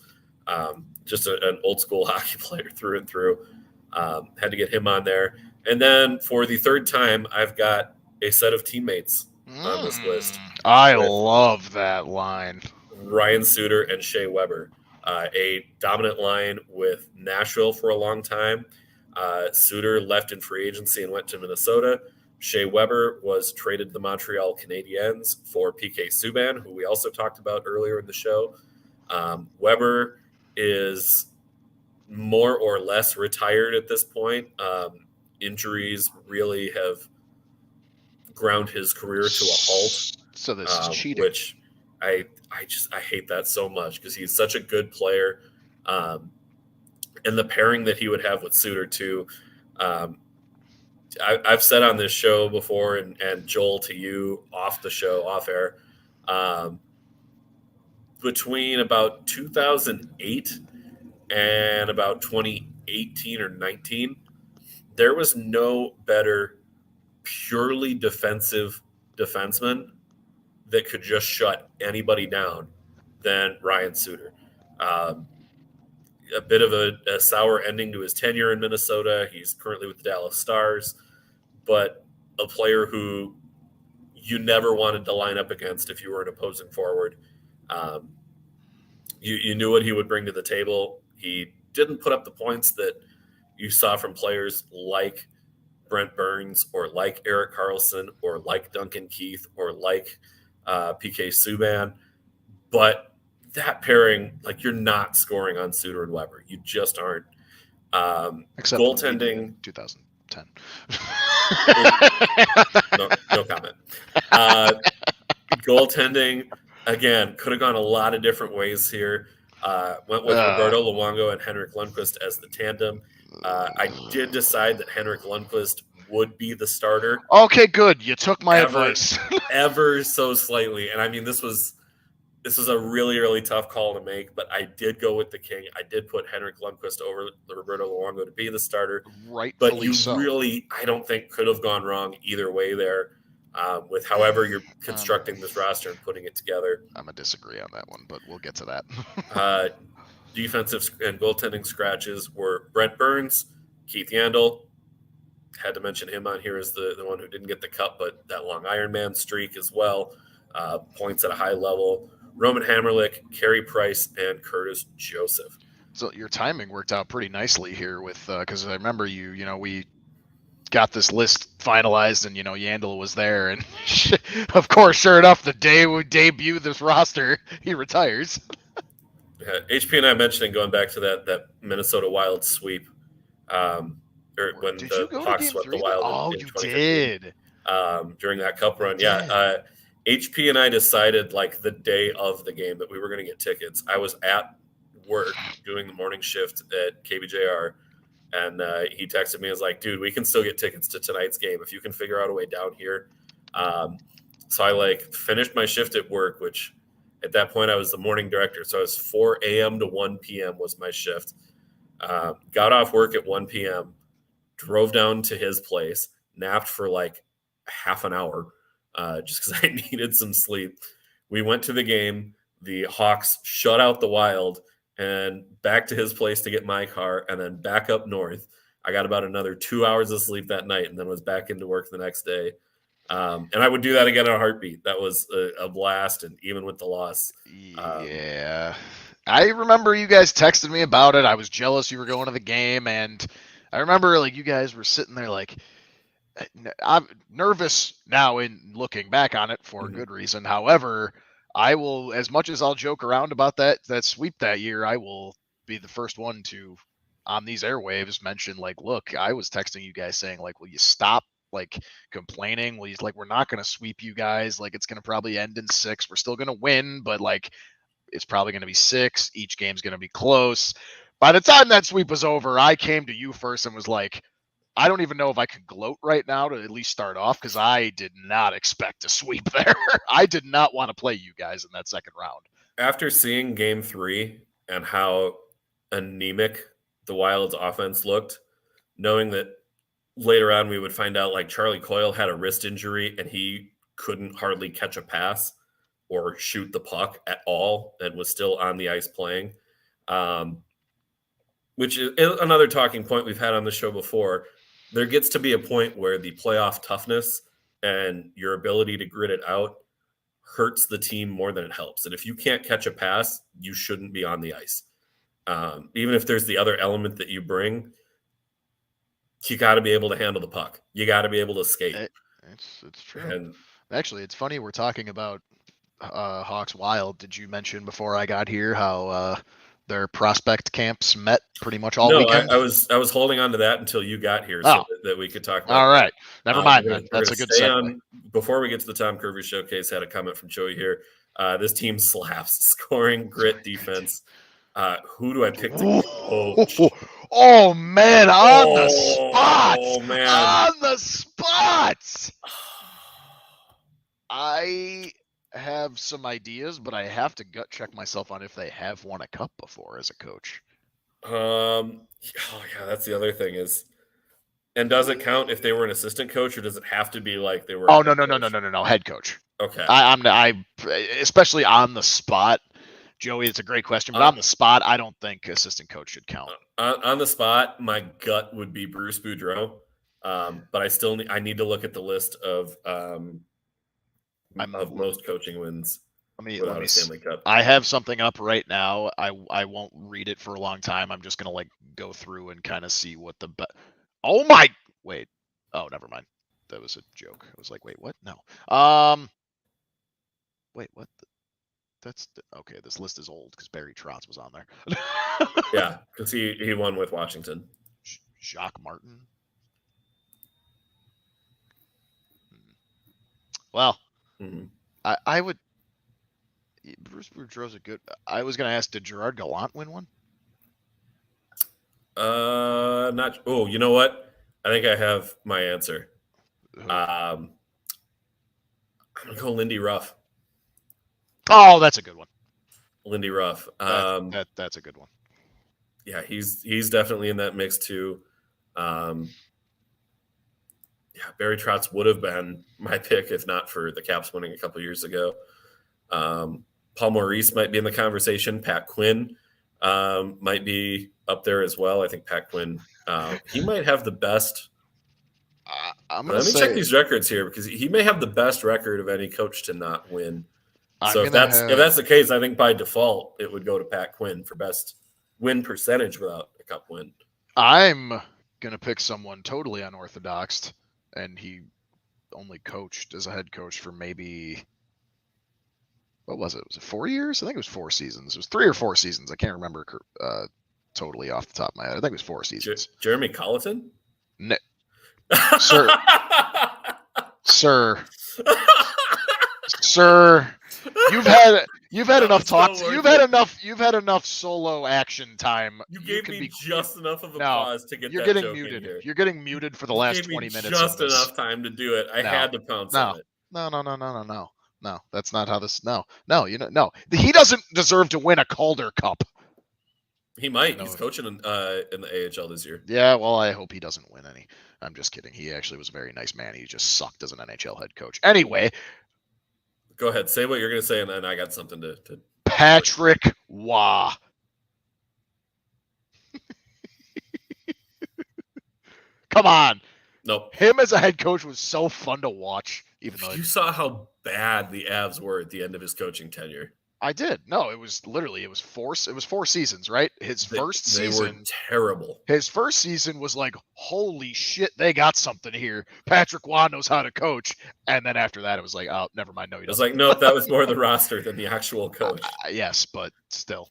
Just an old school hockey player through and through. Had to get him on there. And then for the third time, I've got a set of teammates on this list. I love that line. Ryan Suter and Shea Weber. A dominant line with Nashville for a long time. Suter left in free agency and went to Minnesota. Shea Weber was traded to the Montreal Canadiens for PK Subban, who we also talked about earlier in the show. Weber is more or less retired at this point. Injuries really have ground his career to a halt. So this is cheating. Which I hate that so much because he's such a good player. And the pairing that he would have with Suter too. I've said on this show before, and Joel, to you off the show, off air, between about 2008 and about 2018 or 19, there was no better purely defensive defenseman that could just shut anybody down than Ryan Suter. A bit of a sour ending to his tenure in Minnesota. He's currently with the Dallas Stars, but a player who you never wanted to line up against if you were an opposing forward. You knew what he would bring to the table. He didn't put up the points that you saw from players like Brent Burns or like Erik Karlsson or like Duncan Keith or like PK Subban, but that pairing, like, you're not scoring on Suter and Weber. You just aren't. Except goaltending, 2010. no comment. Goaltending, again, could have gone a lot of different ways here. Went with Roberto Luongo and Henrik Lundqvist as the tandem. I did decide that Henrik Lundqvist would be the starter. Okay, good. You took my advice. Ever so slightly. And I mean, this was a really, really tough call to make, but I did go with the King. I did put Henrik Lundqvist over Roberto Luongo to be the starter. Rightfully but you so. Really, I don't think, could have gone wrong either way there with however you're constructing this roster and putting it together. I'm going to disagree on that one, but we'll get to that. Defensive and goaltending scratches were Brent Burns, Keith Yandle. Had to mention him on here as the one who didn't get the cup, but that long Ironman streak as well. Points at a high level. Roman Hammerlick, Carey Price, and Curtis Joseph. So your timing worked out pretty nicely here with because I remember we got this list finalized and Yandle was there, and of course, sure enough, the day we debut this roster, he retires. HP and I mentioning going back to that Minnesota Wild sweep, when the Hawks swept the Wild. Oh, you did. During that Cup run, yeah. HP and I decided like the day of the game that we were going to get tickets. I was at work doing the morning shift at KBJR, and he texted me and was like, dude, we can still get tickets to tonight's game if you can figure out a way down here. So I finished my shift at work, which at that point I was the morning director. So I was 4 a.m. to 1 p.m. was my shift. Got off work at 1 p.m., drove down to his place, napped for like half an hour. Just because I needed some sleep. We went to the game. The Hawks shut out the Wild, and back to his place to get my car, and then back up north. I got about another 2 hours of sleep that night, and then was back into work the next day. And I would do that again in a heartbeat. That was a blast, and even with the loss. Yeah. I remember you guys texted me about it. I was jealous you were going to the game, and I remember you guys were sitting there I'm nervous now in looking back on it for a good reason. However, I will, as much as I'll joke around about that sweep that year, I will be the first one to, on these airwaves, mention look, I was texting you guys saying will you stop complaining? Will you we're not going to sweep you guys. It's going to probably end in 6. We're still going to win, but it's probably going to be 6. Each game's going to be close. By the time that sweep was over, I came to you first and was I don't even know if I can gloat right now to at least start off because I did not expect a sweep there. I did not want to play you guys in that second round. After seeing Game 3 and how anemic the Wild's offense looked, knowing that later on we would find out Charlie Coyle had a wrist injury and he couldn't hardly catch a pass or shoot the puck at all and was still on the ice playing, which is another talking point we've had on the show before. There gets to be a point where the playoff toughness and your ability to grit it out hurts the team more than it helps. And if you can't catch a pass, you shouldn't be on the ice. Even if there's the other element that you bring, you got to be able to handle the puck. You got to be able to skate. It's true. And actually, it's funny we're talking about Hawks Wild. Did you mention before I got here how their prospect camps met pretty much all weekend? I was holding on to that until you got here so that we could talk about all right. Never mind, we're then. gonna That's a good stay segue. on, before we get to the Tom Curvy Showcase, had a comment from Joey here. This team slaps. Scoring, grit, defense. Who do I pick to coach? Oh, man, on the spot. Oh, man. On the spot. I have some ideas, but I have to gut check myself on if they have won a cup before as a coach. Oh yeah, that's the other thing is, and does it count if they were an assistant coach, or does it have to be like they were? Oh, no, head coach. Okay. I especially on the spot, Joey. It's a great question, but on the spot, I don't think assistant coach should count. On the spot, my gut would be Bruce Boudreau, but I need to look at the list of most coaching wins. Let me Stanley Cup. I have something up right now. I won't read it for a long time. I'm just gonna go through and kind of see what the. Oh my! Wait. Oh, never mind. That was a joke. I was like, wait, what? No. Wait, what? Okay. This list is old because Barry Trotz was on there. Yeah, because he won with Washington. Jacques Martin. Well, I would. Bruce Boudreau's a good. I was going to ask, did Gerard Gallant win one? Not. Oh, you know what? I think I have my answer. I'm gonna go Lindy Ruff. Oh, that's a good one. Lindy Ruff. That's a good one. Yeah, he's definitely in that mix too. Yeah, Barry Trotz would have been my pick if not for the Caps winning a couple years ago. Paul Maurice might be in the conversation. Pat Quinn might be up there as well. I think Pat Quinn, he might have the best. Let me check these records here because he may have the best record of any coach to not win. So if that's the case, I think by default it would go to Pat Quinn for best win percentage without a cup win. I'm gonna pick someone totally unorthodox, and he only coached as a head coach for maybe. What was it? Was it 4 years? I think it was 4 seasons. It was 3 or 4 seasons. I can't remember totally off the top of my head. I think it was 4 seasons. Jeremy Colleton? No. Sir, you've had enough talk. You've had enough solo action time. You gave me just enough of a pause to get that joke muted. in here. You're getting muted for the last 20 minutes. Just enough time to do it. I had to pounce on it. No, that's not how this. No. He doesn't deserve to win a Calder Cup. He might. He's coaching in the AHL this year. Yeah, well, I hope he doesn't win any. I'm just kidding. He actually was a very nice man. He just sucked as an NHL head coach. Anyway. Go ahead. Say what you're going to say, and then I got something to... Patrick Waugh. Come on. Nope. Him as a head coach was so fun to watch. Even though you saw how bad the Avs were at the end of his coaching tenure. I did. No, it was 4 seasons, right? His first season. They were terrible. His first season was like, holy shit, they got something here. Patrick Waugh knows how to coach. And then after that, it was like, oh, never mind. No, he doesn't. It was like, no, that was more the roster than the actual coach. Yes, but still.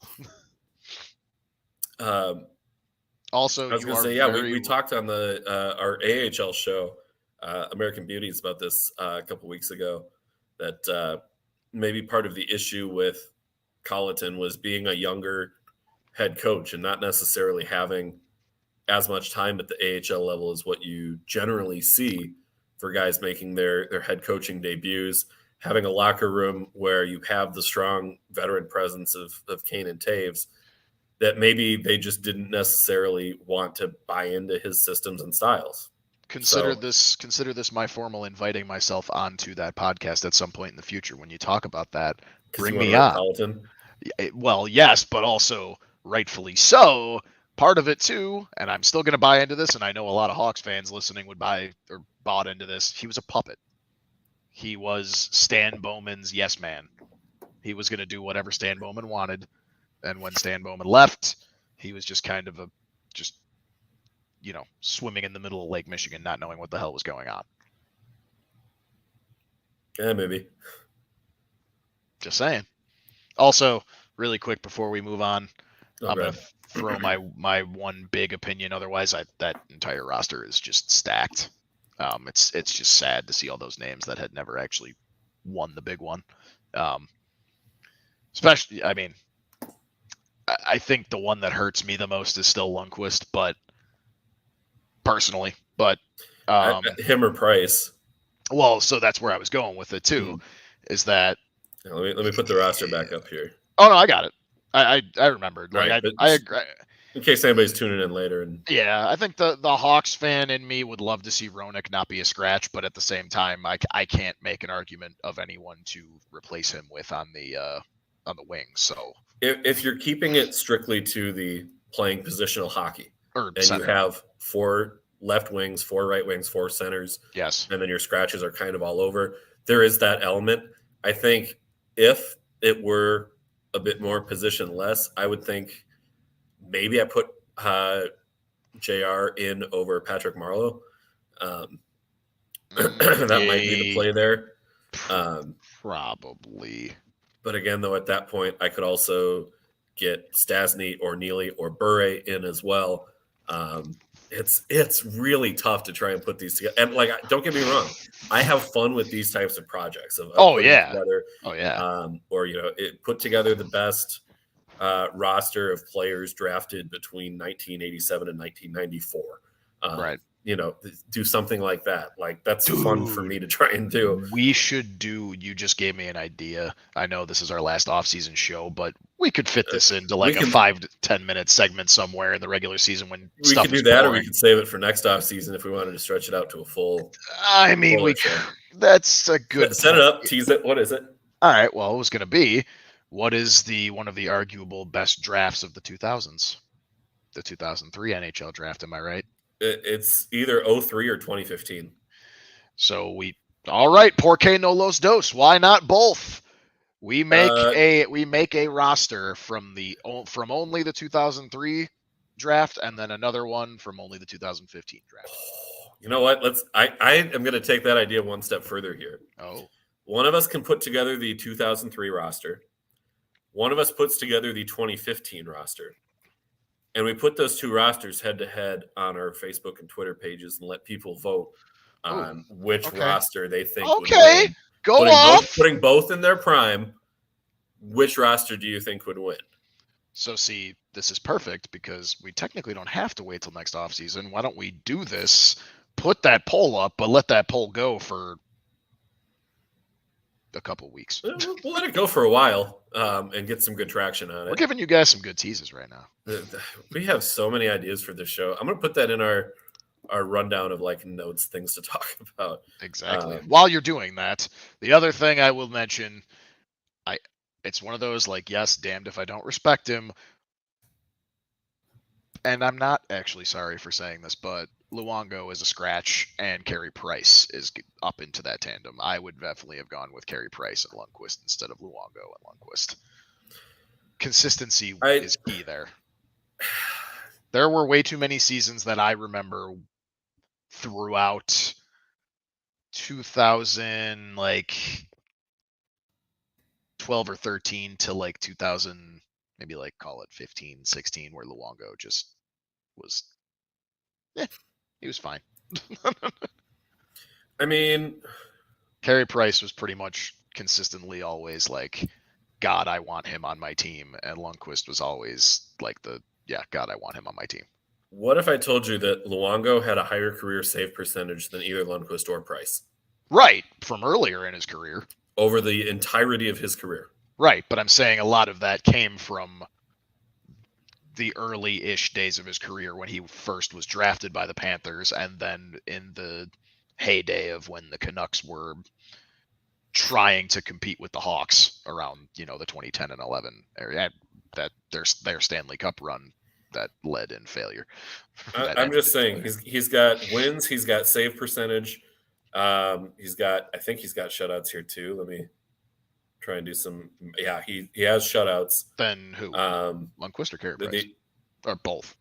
Also, I was going to say, we talked on our AHL show, American Beauties, about this a couple weeks ago, that maybe part of the issue with Colleton was being a younger head coach and not necessarily having as much time at the AHL level as what you generally see for guys making their head coaching debuts, having a locker room where you have the strong veteran presence of Kane and Taves, that maybe they just didn't necessarily want to buy into his systems and styles. Consider this my formal inviting myself onto that podcast at some point in the future. When you talk about that, bring me on. Well, yes, but also rightfully so. Part of it too, and I'm still going to buy into this, and I know a lot of Hawks fans listening would bought into this. He was a puppet. He was Stan Bowman's yes man. He was going to do whatever Stan Bowman wanted, and when Stan Bowman left, he was just kind of swimming in the middle of Lake Michigan, not knowing what the hell was going on. Yeah, maybe. Just saying. Also, really quick before we move on, I'm Okay. gonna throw my one big opinion. Otherwise, that entire roster is just stacked. It's just sad to see all those names that had never actually won the big one. Especially, I mean, I think the one that hurts me the most is still Lundqvist, but personally, but him or Price. well, so that's where I was going with it too, is that. Yeah, let me put the roster back up here. Oh no, I got it. I remembered. Like Right, I agree. In case anybody's tuning in later, and Yeah, I think the Hawks fan in me would love to see Roenick not be a scratch, but at the same time, I can't make an argument of anyone to replace him with on the wings. So if you're keeping it strictly to the playing positional hockey, and center. you have 4 left wings, 4 right wings, 4 centers, yes, and then your scratches are kind of all over, there is that element. I think if it were a bit more positionless, I would think maybe I put JR in over Patrick Marleau. That might be the play there. Probably. But again, though, at that point, I could also get Stasny or Neely or Bure in as well. It's really tough to try and put these together. And don't get me wrong, I have fun with these types of projects of putting together. Oh yeah. Or put together the best roster of players drafted between 1987 and 1994. Right. Do something like that. Like that's fun for me to try and do. We should do. You just gave me an idea. I know this is our last off-season show, but we could fit this into like a 5 to 10 minute segment somewhere in the regular season when we could do that, or we could save it for next off season if we wanted to stretch it out to a full. I mean, that's a good. Set it up, tease it. What is it? All right. Well, it was going to be, what is one of the arguable best drafts of the 2000s? The 2003 NHL draft. Am I right? It's either 03 or 2015. So all right, porque no los dos. Why not both? We make a roster from only the 2003 draft, and then another one from only the 2015 draft. You know what? I am going to take that idea one step further here. Oh. One of us can put together the 2003 roster. One of us puts together the 2015 roster. And we put those 2 rosters head to head on our Facebook and Twitter pages and let people vote on which roster they think would win. Go off. Putting both in their prime, which roster do you think would win? So see, this is perfect because we technically don't have to wait till next offseason. Why don't we do this? Put that poll up, but let that poll go for a couple weeks. We'll let it go for a while and get some good traction on it. We're giving you guys some good teases right now. We have so many ideas for this show. I'm going to put that in our rundown of notes, things to talk about. Exactly. While you're doing that, the other thing I will mention, it's one of those yes, damned if I don't respect him. And I'm not actually sorry for saying this, but Luongo is a scratch, and Carey Price is up into that tandem. I would definitely have gone with Carey Price and Lundqvist instead of Luongo and Lundqvist. Consistency is key there. There were way too many seasons that I remember throughout 2000, 12 or 13 to 2000, maybe call it 15, 16, where Luongo just was, he was fine. I mean, Carey Price was pretty much consistently always God, I want him on my team. And Lundqvist was always God, I want him on my team. What if I told you that Luongo had a higher career save percentage than either Lundqvist or Price? Right, from earlier in his career. Over the entirety of his career. Right, but I'm saying a lot of that came from the early-ish days of his career when he first was drafted by the Panthers, and then in the heyday of when the Canucks were trying to compete with the Hawks around, the 2010 and 11 area, that their Stanley Cup run that led in failure. I'm just saying he's got wins, he's got save percentage, I think he's got shutouts here too. Let me try and do some. Yeah, he has shutouts. Then who? Lundqvist or Carey Price? Or both?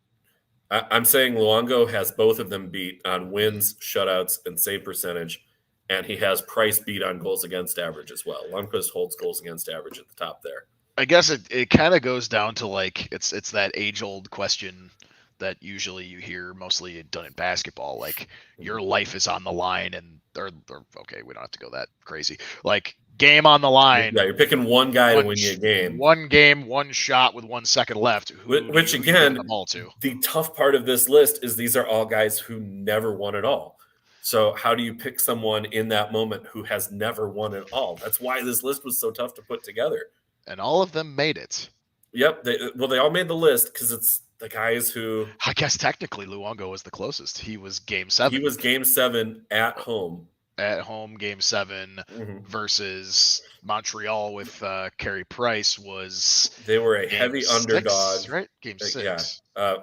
I'm saying Luongo has both of them beat on wins, shutouts, and save percentage, and he has Price beat on goals against average as well. Lundqvist holds goals against average at the top there. I guess it kind of goes down to like it's that age old question that usually you hear mostly done in basketball, like your life is on the line, and or okay, we don't have to go that crazy. Like game on the line. Yeah, you're picking one guy to win you a game. One game, one shot with 1 second left. Which again, the ball to? The tough part of this list is these are all guys who never won at all. So how do you pick someone in that moment who has never won at all? That's why this list was so tough to put together. And all of them made it. Yep. They all made the list because it's the guys who. I guess technically Luongo was the closest. He was game 7. He was game 7 at home. At home, game 7 versus Montreal with Carey Price was. They were a heavy underdog, right? Game 6. Yeah.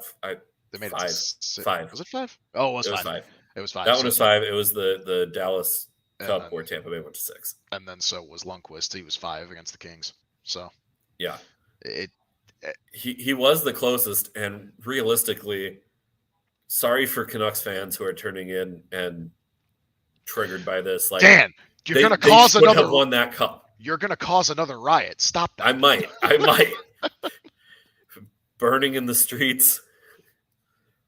They made 5. It 5. Was it 5? Oh, it was 5. It was 5. That one was 5. It was the Dallas Cup where Tampa Bay went to 6. And then so was Lundqvist. He was 5 against the Kings. So yeah, he was the closest, and realistically, sorry for Canucks fans who are turning in and triggered by this. Like, Dan, you're gonna cause another. Have won that cup. You're gonna cause another riot. Stop that. I might. Burning in the streets,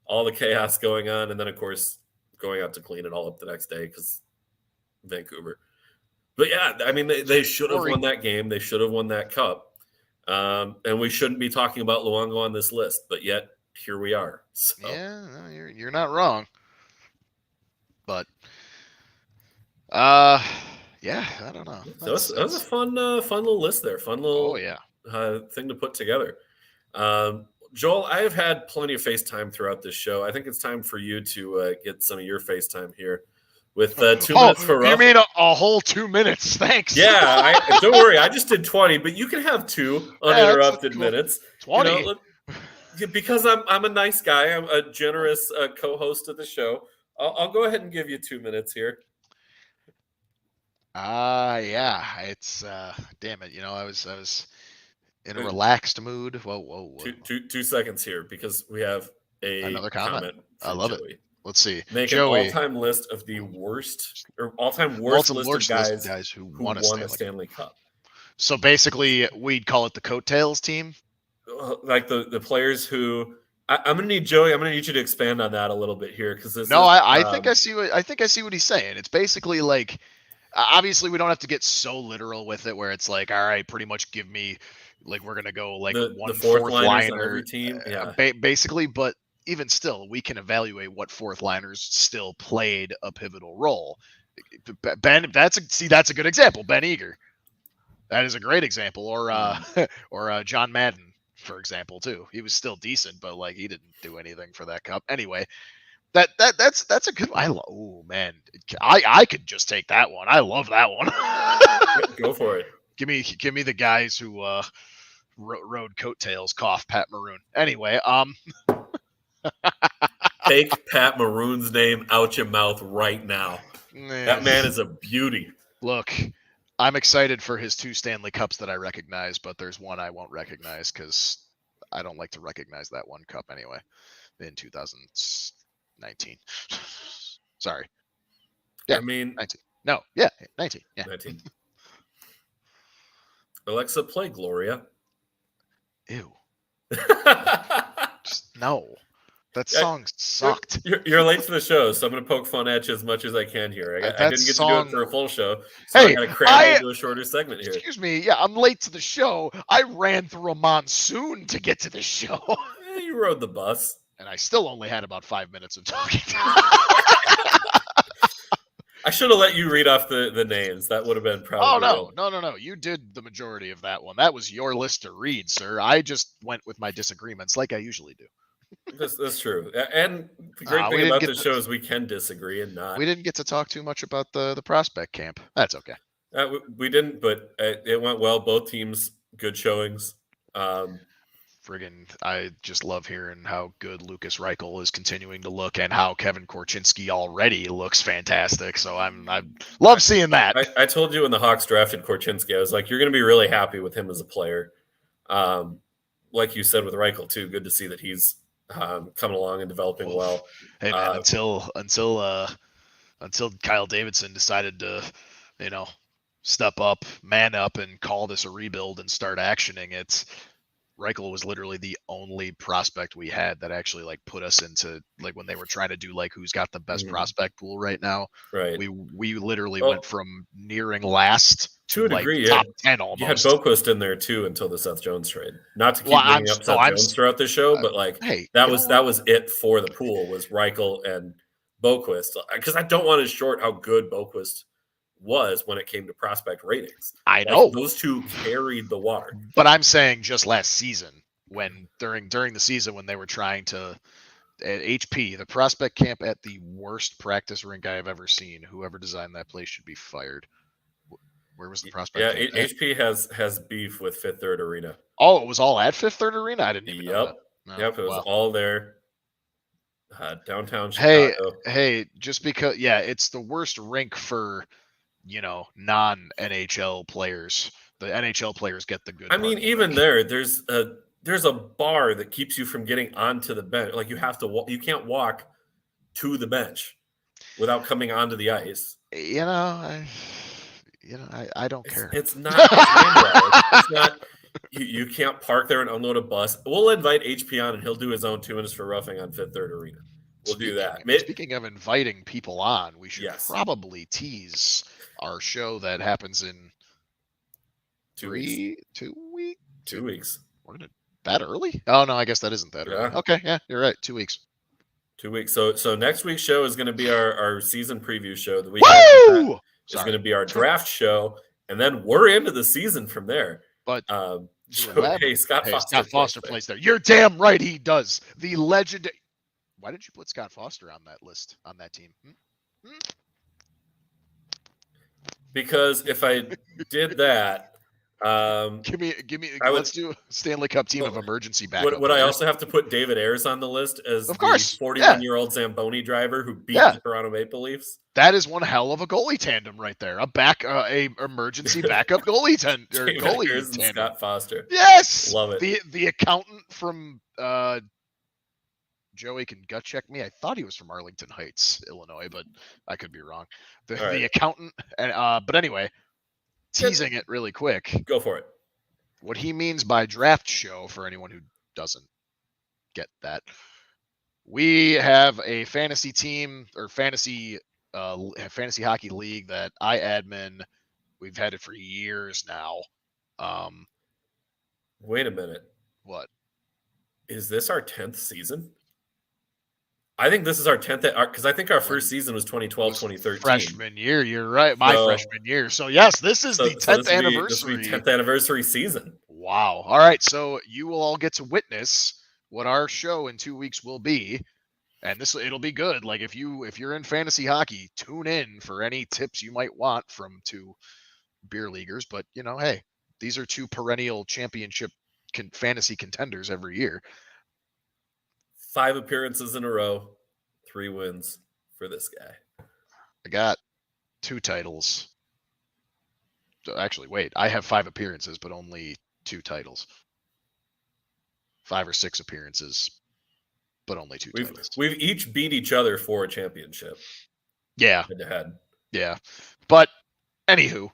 all the chaos going on, and then of course going out to clean it all up the next day because Vancouver. But yeah, I mean, they should have won that game. They should have won that cup. And we shouldn't be talking about Luongo on this list, but yet here we are. So. Yeah, no, you're not wrong. But, yeah, I don't know. That was a fun little list there. Fun little thing to put together. Joel, I have had plenty of FaceTime throughout this show. I think it's time for you to get some of your FaceTime here. With 2 minutes for Ruff. You mean a whole 2 minutes? Thanks. Yeah, don't worry. I just did 20, but you can have 2 uninterrupted minutes. 20. You know, because I'm a nice guy. I'm a generous co-host of the show. I'll go ahead and give you 2 minutes here. Yeah. It's damn it. You know, I was in a relaxed mood. Whoa. 2 seconds here because we have another comment. I love Joey. it. Let's see. Make Joey, an all-time list of the worst or all-time worst list of guys who won a Stanley Cup. So basically, we'd call it the coattails team. Like the players who I'm gonna need Joey. I'm gonna need you to expand on that a little bit here because I think I see what he's saying. It's basically like, obviously we don't have to get so literal with it where it's like, all right, pretty much give me like we're gonna go like the one fourth liner on every team. Yeah, basically, but. Even still, we can evaluate what fourth liners still played a pivotal role. Ben, that's a good example. Ben Eager, that is a great example. Or John Madden, for example, too. He was still decent, but like he didn't do anything for that cup. Anyway, that's a good. Oh man, I could just take that one. I love that one. Go for it. Give me the guys who rode coattails. Cough, Pat Maroon. Anyway, Take Pat Maroon's name out your mouth right now. That man is a beauty. Look, I'm excited for his 2 Stanley Cups that I recognize, but there's one I won't recognize because I don't like to recognize that one cup anyway in 2019. Sorry. Yeah, I mean, 19. No, yeah, 19. Yeah. 19. Alexa, play Gloria. Ew. Just no. That song sucked. You're late to the show, so I'm going to poke fun at you as much as I can here. I didn't get to do it for a full show, so I got to cram it into a shorter segment here. Excuse me. Yeah, I'm late to the show. I ran through a monsoon to get to the show. You rode the bus. And I still only had about 5 minutes of talking. I should have let you read off the names. That would have been probably. Oh, no. You did the majority of that one. That was your list to read, sir. I just went with my disagreements like I usually do. That's true. And the great thing about this show is we can disagree and not. We didn't get to talk too much about the prospect camp. That's okay. We didn't, but it went well. Both teams, good showings. I just love hearing how good Lucas Reichel is continuing to look and how Kevin Korchinski already looks fantastic. So I love seeing that. I told you when the Hawks drafted Korchinski, I was like, you're going to be really happy with him as a player. Like you said with Reichel too, good to see that he's coming along and developing well. Hey man, until Kyle Davidson decided to, step up, man up, and call this a rebuild and start actioning it, Reichel was literally the only prospect we had that actually put us into when they were trying to do who's got the best prospect pool right now. Right. We literally went from nearing last to a degree, top 10 almost. You had Boquist in there too until the Seth Jones trade. Not to keep bringing up Seth Jones throughout the show, but that was it for the pool was Reichel and Boquist, because I don't want to short how good Boquist was when it came to prospect ratings. I know those two carried the water. But I'm saying just last season, when during the season when they were trying to at HP, the prospect camp at the worst practice rink I have ever seen. Whoever designed that place should be fired. Where was the prospect camp? HP has beef with Fifth Third Arena. Oh, it was all at Fifth Third Arena? I didn't even know that. No, yep, it was all there. Downtown Chicago. Hey, just because it's the worst rink for non-NHL players. The NHL players get the good. I mean, even there, there's a bar that keeps you from getting onto the bench. You have to you can't walk to the bench without coming onto the ice. I don't care. It's not. It's not. You can't park there and unload a bus. We'll invite HP on, and he'll do his own 2 minutes for roughing on Fifth Third Arena. We'll do that. Speaking of inviting people on, we should probably tease our show that happens in 2 weeks. 2 weeks. We're that early? Oh no, I guess that isn't that early. Okay, yeah, you're right. 2 weeks. 2 weeks. So next week's show is going to be our season preview show. The week is going to be our draft show, and then we're into the season from there. But Scott Foster plays there. You're damn right he does. The legend. Why did you put Scott Foster on that list, on that team? Because if I did that, give me. Let's do a Stanley Cup team of emergency backup. Would I also have to put David Ayres on the list as the 41-year-old Zamboni driver who beat the Toronto Maple Leafs? That is one hell of a goalie tandem right there. A emergency backup goalie tandem. Scott Foster. Yes, love it. The accountant from Joey can gut check me. I thought he was from Arlington Heights, Illinois, but I could be wrong. The accountant, but anyway, teasing it really quick. Go for it. What he means by draft show, for anyone who doesn't get that, we have a fantasy team or fantasy hockey league that I admin. We've had it for years now. Wait a minute. What? Is this our 10th season? I think this is our 10th, because I think our first season was 2012, 2013. Freshman year, you're right. My freshman year. So, yes, this is the 10th anniversary. This will be 10th anniversary season. Wow. All right, so you will all get to witness what our show in 2 weeks will be, and it'll be good. If you're in fantasy hockey, tune in for any tips you might want from 2 beer leaguers. But, hey, these are 2 perennial championship fantasy contenders every year. 5 appearances in a row, 3 wins for this guy. I got 2 titles. Actually, wait, I have 5 appearances, but only 2 titles. 5 or 6 appearances, but only 2 titles. We've each beat each other for a championship. Yeah. Head-to-head. Yeah. But anywho,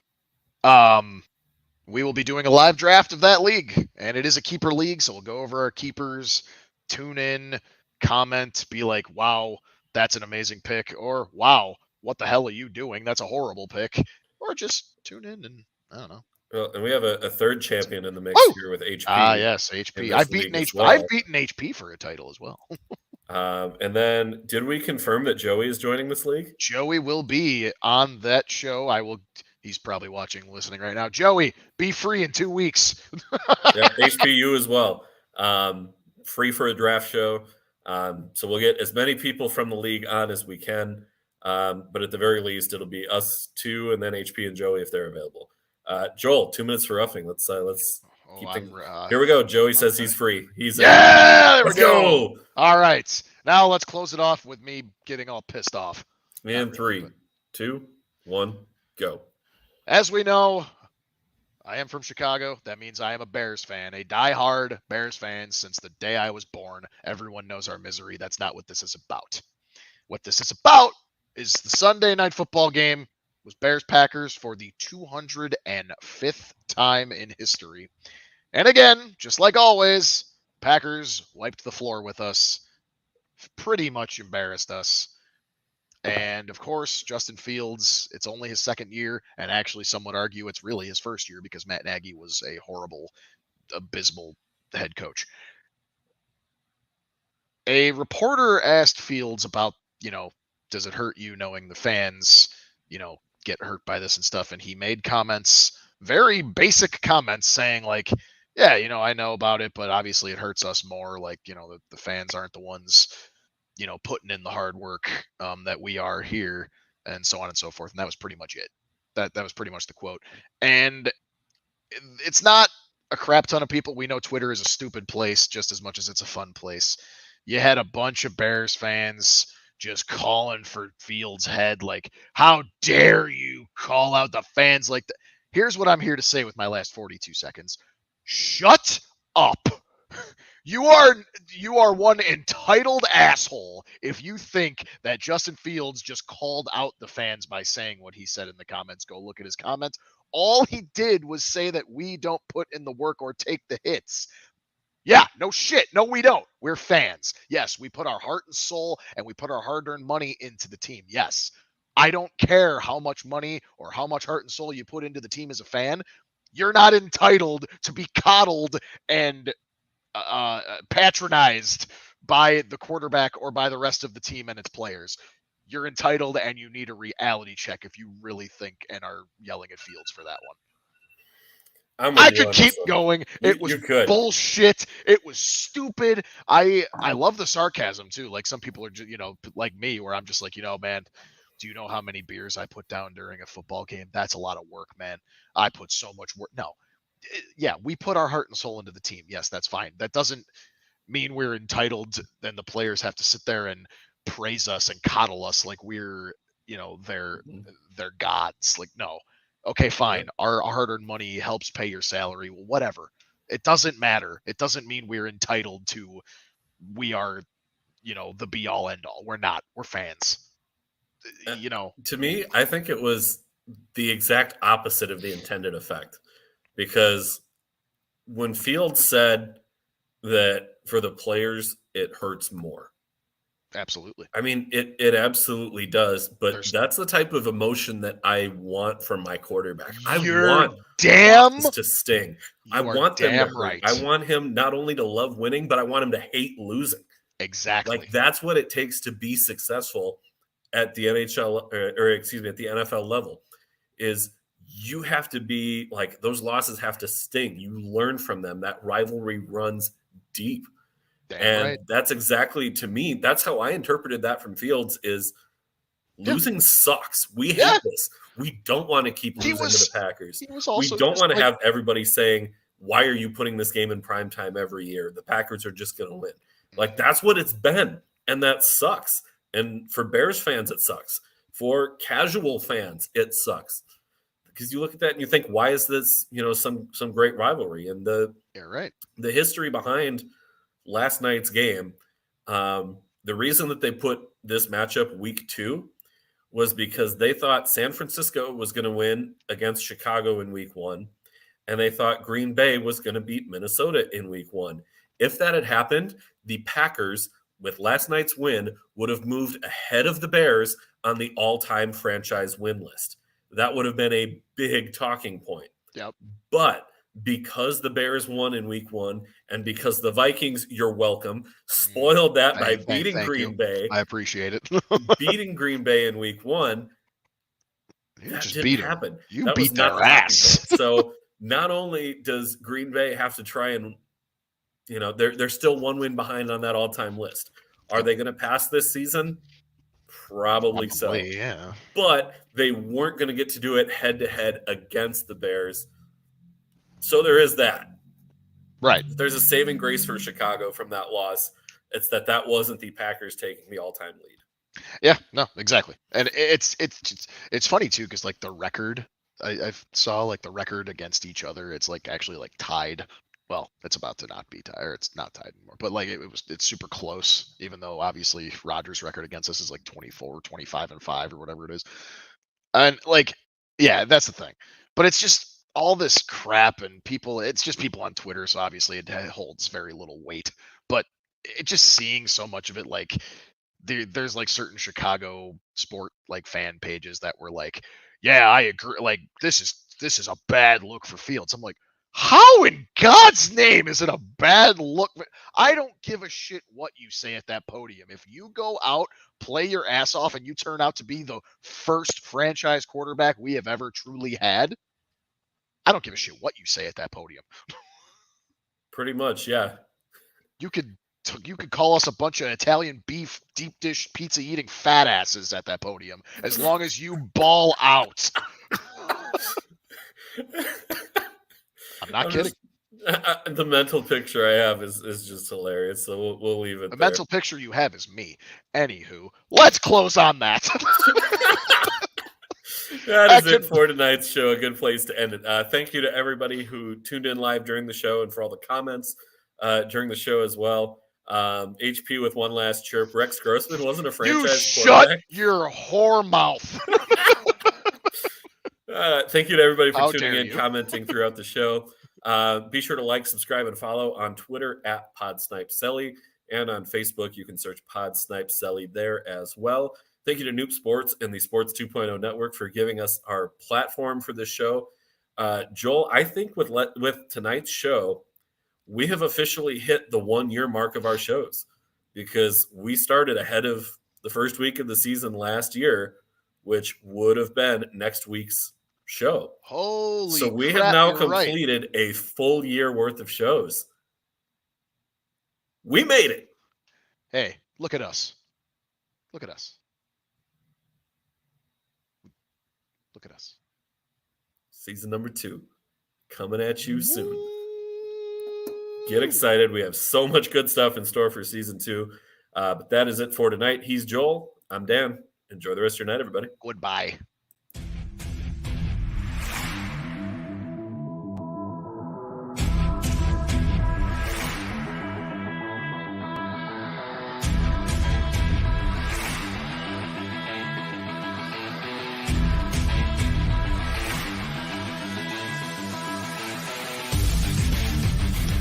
we will be doing a live draft of that league, and it is a keeper league, so we'll go over our keepers. Tune in, comment, be like, wow, that's an amazing pick, or wow, what the hell are you doing? That's a horrible pick. Or just tune in and I don't know. Well, and we have a third champion in the mix here with HP. Yes, HP. I've beaten HP for a title as well. And then did we confirm that Joey is joining this league? Joey will be on that show. He's probably listening right now. Joey, be free in 2 weeks. Yeah, HPU as well. Free for a draft show. So we'll get as many people from the league on as we can. But at the very least, it'll be us 2 and then HP and Joey if they're available. Joel, 2 minutes for roughing. Let's keep things. Here we go. Joey says he's free. There we go. All right. Now let's close it off with me getting all pissed off. And 3, 2, 1, go. As we know, I am from Chicago. That means I am a Bears fan, a diehard Bears fan since the day I was born. Everyone knows our misery. That's not what this is about. What this is about is the Sunday night football game was Bears Packers for the 205th time in history. And again, just like always, Packers wiped the floor with us, pretty much embarrassed us. And of course, Justin Fields, it's only his second year, and actually some would argue it's really his first year because Matt Nagy was a horrible, abysmal head coach. A reporter asked Fields about, does it hurt you knowing the fans, get hurt by this and stuff? And he made comments, very basic comments saying like, yeah, I know about it, but obviously it hurts us more. Like, the fans aren't the ones, putting in the hard work that we are here, and so on and so forth. And that was pretty much it. That was pretty much the quote. And it's not a crap ton of people. We know Twitter is a stupid place just as much as it's a fun place. You had a bunch of Bears fans just calling for Fields' head, like, how dare you call out the fans like that? Here's what I'm here to say with my last 42 seconds. Shut up. You are one entitled asshole if you think that Justin Fields just called out the fans by saying what he said in the comments. Go look at his comments. All he did was say that we don't put in the work or take the hits. Yeah, no shit. No, we don't. We're fans. Yes, we put our heart and soul and we put our hard-earned money into the team. Yes. I don't care how much money or how much heart and soul you put into the team as a fan. You're not entitled to be coddled and patronized by the quarterback or by the rest of the team and its players. You're entitled, and you need a reality check if you really think and are yelling at Fields for that one. I could keep going. It was bullshit. It was stupid. I love the sarcasm too. Like some people are, like me, where I'm just like, man, do you know how many beers I put down during a football game? That's a lot of work, man. I put so much work. No. Yeah, we put our heart and soul into the team. Yes, that's fine. That doesn't mean we're entitled. Then the players have to sit there and praise us and coddle us like we're, their gods. Like, no. Okay, fine. Yeah. Our hard-earned money helps pay your salary. Well, whatever. It doesn't matter. It doesn't mean we're entitled to. We are, the be-all, end-all. We're not. We're fans. To me, I think it was the exact opposite of the intended effect. Because when Fields said that for the players, it hurts more. Absolutely. I mean, it absolutely does. But that's the type of emotion that I want from my quarterback. I want losses to sting. I want them to hurt. Right. I want him not only to love winning, but I want him to hate losing. Exactly. Like that's what it takes to be successful at the NHL at the NFL level is you have to be like those losses have to sting. You learn from them. That rivalry runs deep. That's exactly, to me, that's how I interpreted that from Fields is losing sucks. We hate this. We don't want to keep losing to the Packers. We don't want to have everybody saying, why are you putting this game in prime time every year? The Packers are just going to win. Like that's what it's been. And that sucks. And for Bears fans, it sucks. For casual fans, it sucks. Because you look at that and you think, why is this, some great rivalry? And the history behind last night's game, the reason that they put this matchup week 2 was because they thought San Francisco was going to win against Chicago in week 1, and they thought Green Bay was going to beat Minnesota in week 1. If that had happened, the Packers, with last night's win, would have moved ahead of the Bears on the all-time franchise win list. That would have been a big talking point. Yep. But because the Bears won in week 1 and because the Vikings, you're welcome, spoiled that by beating Green Bay. I appreciate it. Beating Green Bay in week 1. That just didn't happen. You beat their ass. So not only does Green Bay have to try and, they're still one win behind on that all-time list. Are they going to pass this season? Probably so. Yeah. But they weren't going to get to do it head-to-head against the Bears. So there is that. Right. There's a saving grace for Chicago from that loss. It's that wasn't the Packers taking the all-time lead. Yeah, no, exactly. And it's funny too, because like the record I saw like the record against each other. It's like actually like tied. Well, it's about to not be tied, or it's not tied anymore. But like it's super close, even though obviously Rogers' record against us is like 24, 25-5 or whatever it is. And like, yeah, that's the thing. But it's just all this crap and people. It's just people on Twitter, so obviously it holds very little weight. But it just seeing so much of it, like there's like certain Chicago sport like fan pages that were like, yeah, I agree. Like this is a bad look for Fields. I'm like, how in God's name is it a bad look? I don't give a shit what you say at that podium. If you go out, play your ass off, and you turn out to be the first franchise quarterback we have ever truly had, I don't give a shit what you say at that podium. Pretty much, yeah. You could call us a bunch of Italian beef deep dish pizza eating fat asses at that podium as long as you ball out. I'm not kidding. The mental picture I have is just hilarious. So we'll leave it. The there. mental picture you have is me. Anywho, let's close on that. That is it for tonight's show. A good place to end it. Thank you to everybody who tuned in live during the show and for all the comments during the show as well. HP with one last chirp. Rex Grossman wasn't a franchise quarterback. Shut your whore mouth. Thank you to everybody for tuning in, commenting throughout the show. Be sure to like, subscribe, and follow on Twitter at PodSnipeCelly, and on Facebook you can search PodSnipeCelly there as well. Thank you to Noob Sports and the Sports 2.0 Network for giving us our platform for this show. Joel, I think with tonight's show, we have officially hit the 1-year mark of our shows because we started ahead of the first week of the season last year, which would have been next week's show. Holy So we crap, have now you're completed a full year worth of shows. We made it. Hey, look at us. Look at us. Look at us. Season number 2 coming at you soon. Get excited. We have so much good stuff in store for season 2. But that is it for tonight. He's Joel. I'm Dan. Enjoy the rest of your night, everybody. Goodbye.